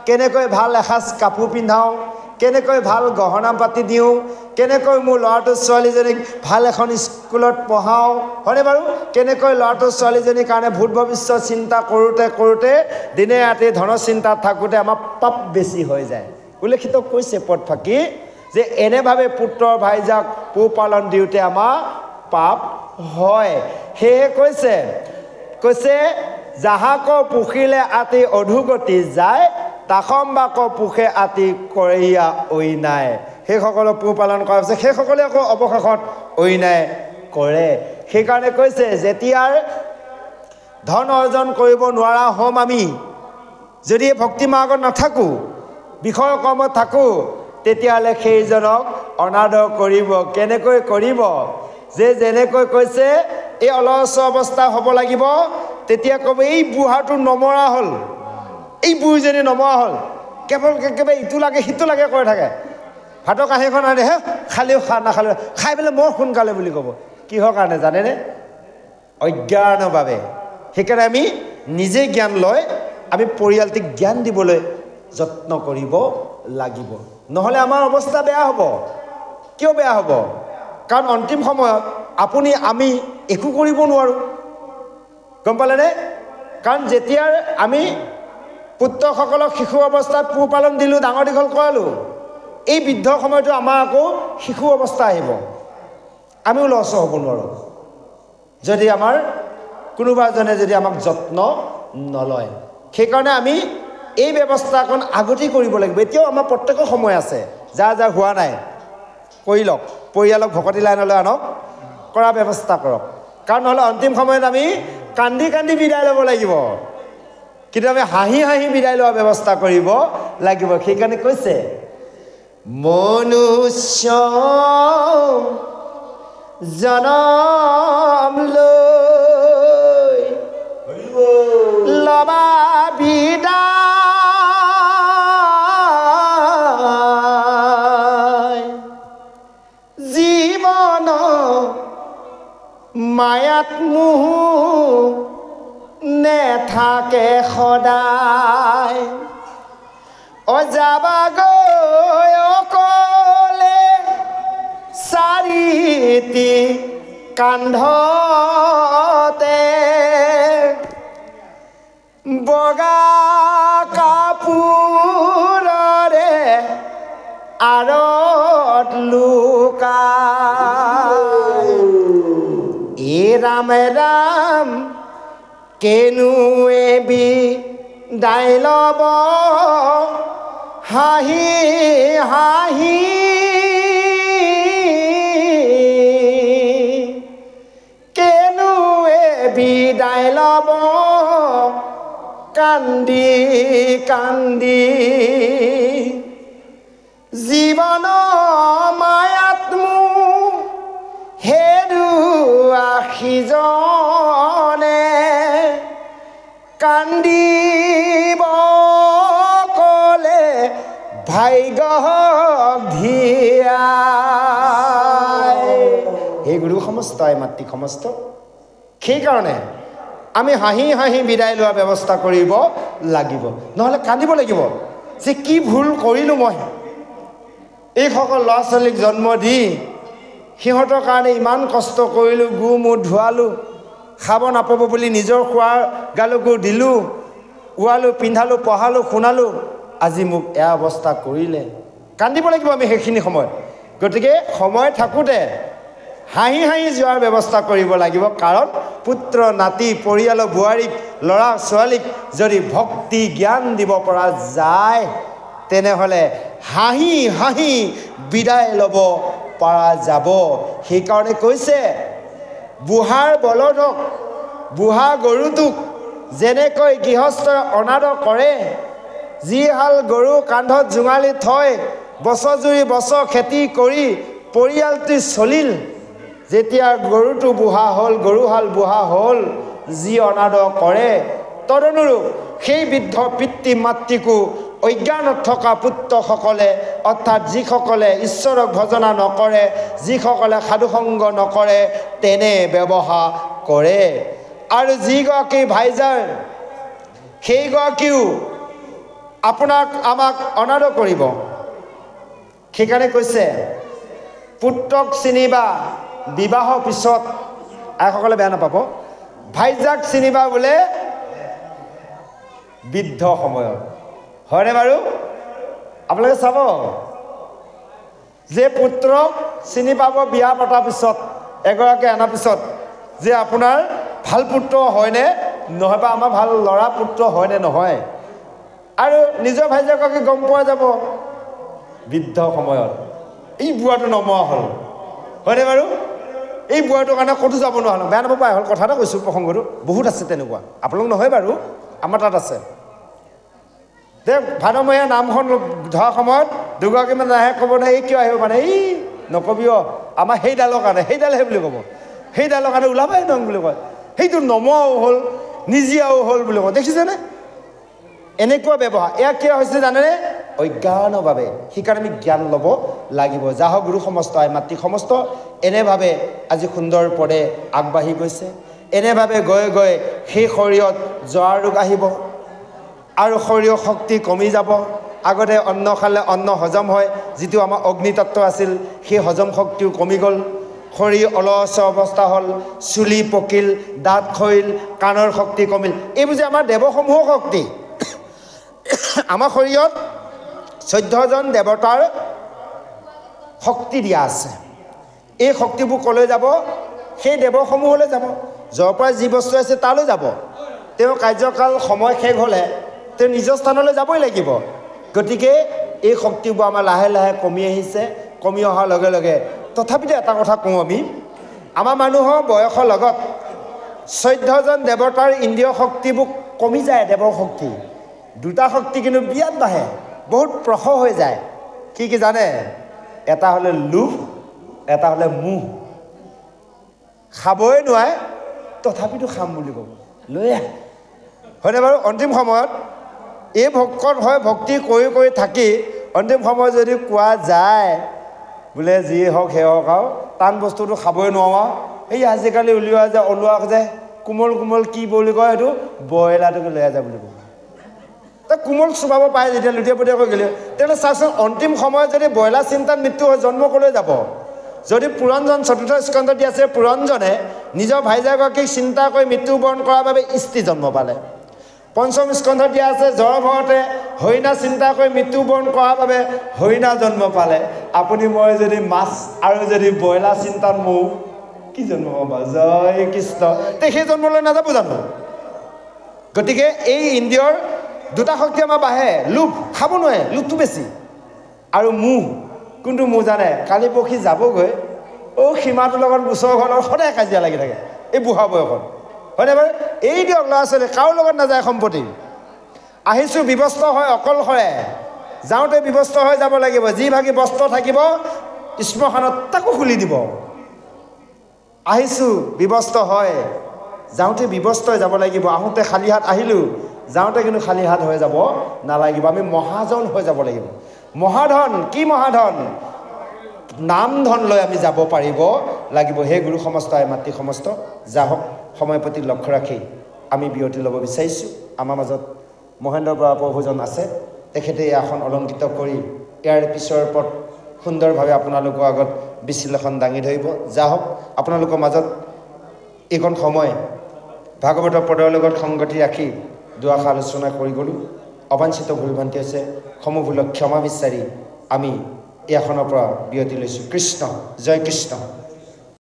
কেনেকৈ ভাল এসাঁজ কাপোৰ পিন্ধাওঁ, কেনেকৈ ভাল গহনা পাতি দিওঁ, কেনেকৈ মোৰ ল'ৰাটো ছোৱালীজনীক ভাল এখন স্কুলত পঢ়াওঁ, হয়নে বাৰু? কেনেকৈ ল'ৰাটো ছোৱালীজনীৰ কাৰণে ভূত ভৱিষ্যত চিন্তা কৰোঁতে কৰোঁতে দিনে ৰাতি ধন চিন্তাত থাকোঁতে আমাৰ পাপ বেছি হৈ যায়। উল্লেখিত কৈছে পদ ফাঁকি যে এনেভাৱে পুত্ৰ ভাইজাক পোহপালন দিওঁতে আমাৰ পাপ হয়। সেয়ে কৈছে যাহাক পুখিলে আতি অধোগতি যায়, তাসম্বাক পুখে আতি কৰিয়া অন্যায়। সেইসকলক পোহপালন কৰা হৈছে, সেইসকলে আকৌ অৱশেষত অন্যায় কৰে। সেইকাৰণে কৈছে যেতিয়াৰ ধন অৰ্জন কৰিব নোৱাৰা হ'ম আমি, যদি ভক্তি মাৰ্গত নাথাকোঁ, বিষয় কৰ্মত থাকোঁ, তেতিয়াহ'লে সেইজনক অনাদৰ কৰিব। কেনেকৈ কৰিব? যে যেনেকৈ কৈছে এই অলস অৱস্থা হ'ব লাগিব, তেতিয়া ক'ব এই বুঢ়াটো নমৰা হ'ল, এই বুঢ়ীজনী নমৰা হ'ল, কেৱল একেবাৰে ইটো লাগে সিটো লাগে কৰি থাকে। ভাতৰ কাঁহীখন আনে, হে খালেও নাখালেও খাই পেলাই মই সোনকালে বুলি ক'ব। কিহৰ কাৰণে জানেনে? অজ্ঞানৰ বাবে। সেইকাৰণে আমি নিজে জ্ঞান লৈ আমি পৰিয়ালটিক জ্ঞান দিবলৈ যত্ন কৰিব লাগিব, নহ'লে আমাৰ অৱস্থা বেয়া হ'ব। কিয় বেয়া হ'ব? কাৰণ অন্তিম সময়ত আপুনি আমি একো কৰিব নোৱাৰোঁ, গম পালেনে? কাৰণ যেতিয়া আমি পুত্ৰসকলক শিশু অৱস্থাত পোহপালন দিলোঁ, ডাঙৰ দীঘল কৰালোঁ, এই বৃদ্ধ সময়টো আমাৰ আকৌ শিশু অৱস্থা আহিব, আমিও লছ হ'ব নোৱাৰোঁ যদি আমাৰ কোনোবা এজনে যদি আমাক যত্ন নলয়। সেইকাৰণে আমি এই ব্যৱস্থাকণ আগতেই কৰিব লাগিব। এতিয়াও আমাৰ প্ৰত্যেকৰ সময় আছে, যাৰ যাৰ হোৱা নাই কৰি লওক, পৰিয়ালক ভকতি লাইনলৈ আনক, কৰাৰ ব্যৱস্থা কৰক। কাৰণ নহ'লে অন্তিম সময়ত আমি কান্দি কান্দি বিদায় ল'ব লাগিব, কিন্তু আমি হাঁহি হাঁহি বিদায় লোৱাৰ ব্যৱস্থা কৰিব লাগিব। সেইকাৰণে কৈছে মনুষ্য জনম লৈ লবা বিদায়, জীৱন মায়াত মোহ নেথাকে সদায়, অযাবাগৈ অকলে চাৰিটি কান্ধতে, বগা কাপোৰৰে আঁৰত লুকাই, এ ৰাম ৰাম কেনুৱে বিদায় ল'ব হাঁহি হাঁহি, বিদায় ল'ব কান্দি কান্দি জীৱন মায়াত মোৰ হেৰুৱা সিজনে কান্দিব ক'লে ভাগ্যক ধিয়াই। হে গুৰু সমস্ত মাতৃ সমস্ত, সেইকাৰণে আমি হাঁহি হাঁহি বিদায় লোৱাৰ ব্যৱস্থা কৰিব লাগিব, নহ'লে কান্দিব লাগিব যে কি ভুল কৰিলোঁ মই। এইসকল ল'ৰা ছোৱালীক জন্ম দি সিহঁতৰ কাৰণে ইমান কষ্ট কৰিলোঁ, গু মূৰ ধোৱালোঁ, খাব নাপাব বুলি নিজৰ খোৱাৰ গালকো দিলোঁ, উৱালোঁ, পিন্ধালোঁ, পঢ়ালোঁ, শুনালোঁ, আজি মোক এয়া অৱস্থা কৰিলে। কান্দিব লাগিব আমি সেইখিনি সময়ত। গতিকে সময় থাকোঁতে হাঁহি হাঁহি যোৱাৰ ব্যৱস্থা কৰিব লাগিব, কাৰণ পুত্ৰ নাতি পৰিয়ালৰ বোৱাৰীক ল'ৰা ছোৱালীক যদি ভক্তি জ্ঞান দিব পৰা যায় তেনেহ'লে হাঁহি হাঁহি বিদায় ল'ব পৰা যাব। সেইকাৰণে কৈছে বুঢ়াৰ বলদক, বুঢ়া গৰুটোক যেনেকৈ গৃহস্থই অনাদৰ কৰে, যি হাল গৰু কান্ধত জোঙালি থৈ বছৰজুৰি বছৰ খেতি কৰি পৰিয়ালটি চলিল, যেতিয়া গৰুটো বুঢ়া হ'ল, গৰুহাল বুঢ়া হ'ল, যি অনাদৰ কৰে, তদনুৰূপ সেই বৃদ্ধ পিতৃ মাতৃকো অজ্ঞানত থকা পুত্ৰসকলে, অৰ্থাৎ যিসকলে ঈশ্বৰক ভজনা নকৰে, যিসকলে সাধুসংগ নকৰে, তেনে ব্যৱহাৰ কৰে। আৰু যিগৰাকী ভাইজাৰ সেইগৰাকীও আপোনাক আমাক অনাদৰ কৰিব। সেইকাৰণে কৈছে পুত্ৰক চিনিবা বিবাহৰ পিছত, আইসকলে বেয়া নাপাব, ভাইজাক চিনিবা বোলে বৃদ্ধ সময়ত। হয়নে বাৰু? আপোনালোকে চাব যে পুত্ৰক চিনি পাব বিয়া পতাৰ পিছত, এগৰাকী অনাৰ পিছত, যে আপোনাৰ ভাল পুত্ৰ হয়নে নহয়, বা আমাৰ ভাল ল'ৰা পুত্ৰ হয়নে নহয়। আৰু নিজৰ ভাইজাগৰাকী গম পোৱা যাব বৃদ্ধ সময়ত, এই বুঢ়াটো নমৰা হ'ল। হয়নে বাৰু? এই বুঢ়াটোৰ কাৰণে ক'তো যাব নোৱাৰিলোঁ। বেয়া নাপাব হ'ল, কথা এটা কৈছোঁ, প্ৰসংগটো বহুত আছে তেনেকুৱা, আপোনালোক নহয় বাৰু, আমাৰ তাত আছে। দে ভাদমহীয়া নামখন ধৰা সময়ত দুগৰাকী মানে নাহে, ক'ব নাই এই কিয় আহিব, মানে এই নকবি অ' আমাৰ সেইডালৰ কাৰণে, সেইডালহে বুলি ক'ব, সেইডালৰ কাৰণে ওলাবাই নং বুলি কয়, সেইটো নমৰাও হ'ল নিজিয়াও হ'ল বুলি কয়। দেখিছেনে এনেকুৱা ব্যৱহাৰ? এয়া কিয় হৈছে জানেনে? অজ্ঞানৰ বাবে। সেইকাৰণে আমি জ্ঞান ল'ব লাগিব। যাহক গুৰু সমস্ত মাতৃ সমস্ত এনেভাৱে আজি সুন্দৰ পদে আগবাঢ়ি গৈছে। এনেভাৱে গৈ গৈ সেই শৰীৰত জ্বৰ ৰোগ আহিব আৰু শৰীৰৰ শক্তি কমি যাব। আগতে অন্ন খালে অন্ন হজম হয়, যিটো আমাৰ অগ্নিতত্ত্ব আছিল, সেই হজম শক্তিও কমি গ'ল, শৰীৰ অলস অৱস্থা হ'ল, চুলি পকিল, দাঁত খৰিল, কাণৰ শক্তি কমিল। এইবোৰ যে আমাৰ দেৱসমূহৰ শক্তি। আমাৰ শৰীৰত 14জন দেৱতাৰ শক্তি দিয়া আছে। এই শক্তিবোৰ ক'লৈ যাব? সেই দেৱসমূহলৈ যাব। য'ৰ পৰা যি বস্তু আছে তালৈ যাব। তেওঁ কাৰ্যকাল সময় শেষ হ'লে তেওঁ নিজৰ স্থানলৈ যাবই লাগিব। গতিকে এই শক্তিবোৰ আমাৰ লাহে লাহে কমি আহিছে। কমি অহাৰ লগে লগে তথাপিতো এটা কথা কওঁ, আমি আমাৰ মানুহৰ বয়সৰ লগত 14জন দেৱতাৰ ইন্দ্ৰিয় শক্তিবোৰ কমি যায়। দেৱৰ শক্তি দুটা শক্তি কিন্তু বিৰাট বাঢ়ে, বহুত প্ৰখৰ হৈ যায়। কি কি জানে? এটা হ'লে লোভ, এটা হ'লে মোহ। খাবই নোৱাৰে তথাপিতো খাম বুলি ক'ব, লৈ আহ। হয়নে বাৰু? অন্তিম সময়ত এই ভকত হয়, ভক্তি কৰি কৰি থাকি অন্তিম সময়ত যদি কোৱা যায় বোলে যি হওক সেই হওক আৰু টান বস্তুটো খাবই নোৱাৰোঁ, এই আজিকালি ওলোৱা যে কোমল কোমল কি বুলি কয়, এইটো ব্ৰইলাৰটোকে লৈ যায় বুলি ক'ব। কোমল চুবাব পাৰে যেতিয়া লুটিয়া পুটিয়াকৈ গ'লে, তেতিয়াহ'লে চাওকচোন অন্তিম সময়ত যদি ব্ৰইলাৰ চিন্তাত মৃত্যু হয়, জন্ম ক'লৈ যাব? যদি পুৰঞ্জন চতুৰ্থ স্কন্ধত দি আছে, পুৰঞ্জনে নিজৰ ভাইজাগৰাকীক চিন্তা কৰি মৃত্যুবৰণ কৰাৰ বাবে স্ত্ৰী জন্ম পালে। পঞ্চম স্কন্ধত দিয়া আছে, জ্বৰ ভৰতে হৰিণা চিন্তা কৰি মৃত্যুবৰণ কৰাৰ বাবে হৰিণা জন্ম পালে। আপুনি মই যদি মাছ আৰু যদি ব্ৰইলাৰ চিন্তাত মৰো, কি জন্ম পাবা? জয় কৃষ্ণ। তে সেই জন্মলৈ নাযাব জানো? গতিকে এই ইন্দ্ৰিয়ৰ দুটা শক্তি আমাৰ বাঢ়ে। লোভ, খাব নোৱাৰে, লোভটো বেছি। আৰু মোহ, কোনটো মোহ জানে? কালি পৰহি যাবগৈ, সীমাটোৰ লগত ওচৰৰ ঘৰৰ লগত সদায় কাজিয়া লাগি থাকে এই বুঢ়া বয়সত। হয়নে বাৰু এই দিয়ক ল'ৰা ছোৱালী কাৰো লগত নাযায় সম্পত্তি আহিছোঁ বিবস্ত্ৰ হয় অকলশৰে যাওঁতে বিবস্ত্ৰ হৈ যাব লাগিব যি ভাগি বস্ত্ৰ থাকিব শ্মশানত তাকো খুলি দিব আহিছোঁ বিবস্ত্ৰ হয় যাওঁতে বিবস্ত্ৰ হৈ যাব লাগিব আহোঁতে খালী হাত আহিলোঁ যাওঁতে কিন্তু খালী হাত হৈ যাব নালাগিব আমি মহাজন হৈ যাব লাগিব মহাধন কি মহাধন নাম ধন লৈ আমি যাব পাৰিব লাগিব হে গুৰু সমস্ত মাতৃ সমস্ত যাহক সময় প্ৰতি লক্ষ্য ৰাখি আমি বিৰতি ল'ব বিচাৰিছোঁ আমাৰ মাজত মহেন্দ্ৰ বৰা প্ৰভুজন আছে তেখেতে এই আসন অলংকৃত কৰি ইয়াৰ পিছৰ ওপৰত সুন্দৰভাৱে আপোনালোকৰ আগত বিশ্লেষণ দাঙি ধৰিব যাহক আপোনালোকৰ মাজত এইকণ সময় ভাগৱতৰ পদৰ লগত সংগতি ৰাখি দুআষাৰ আলোচনা কৰি গ'লোঁ অবাঞ্ছিত ভুল ভ্ৰান্তি হৈছে সমূহ ভুলক ক্ষমা বিচাৰি আমি এই আসনৰ পৰা বিৰতি লৈছোঁ কৃষ্ণ জয় কৃষ্ণ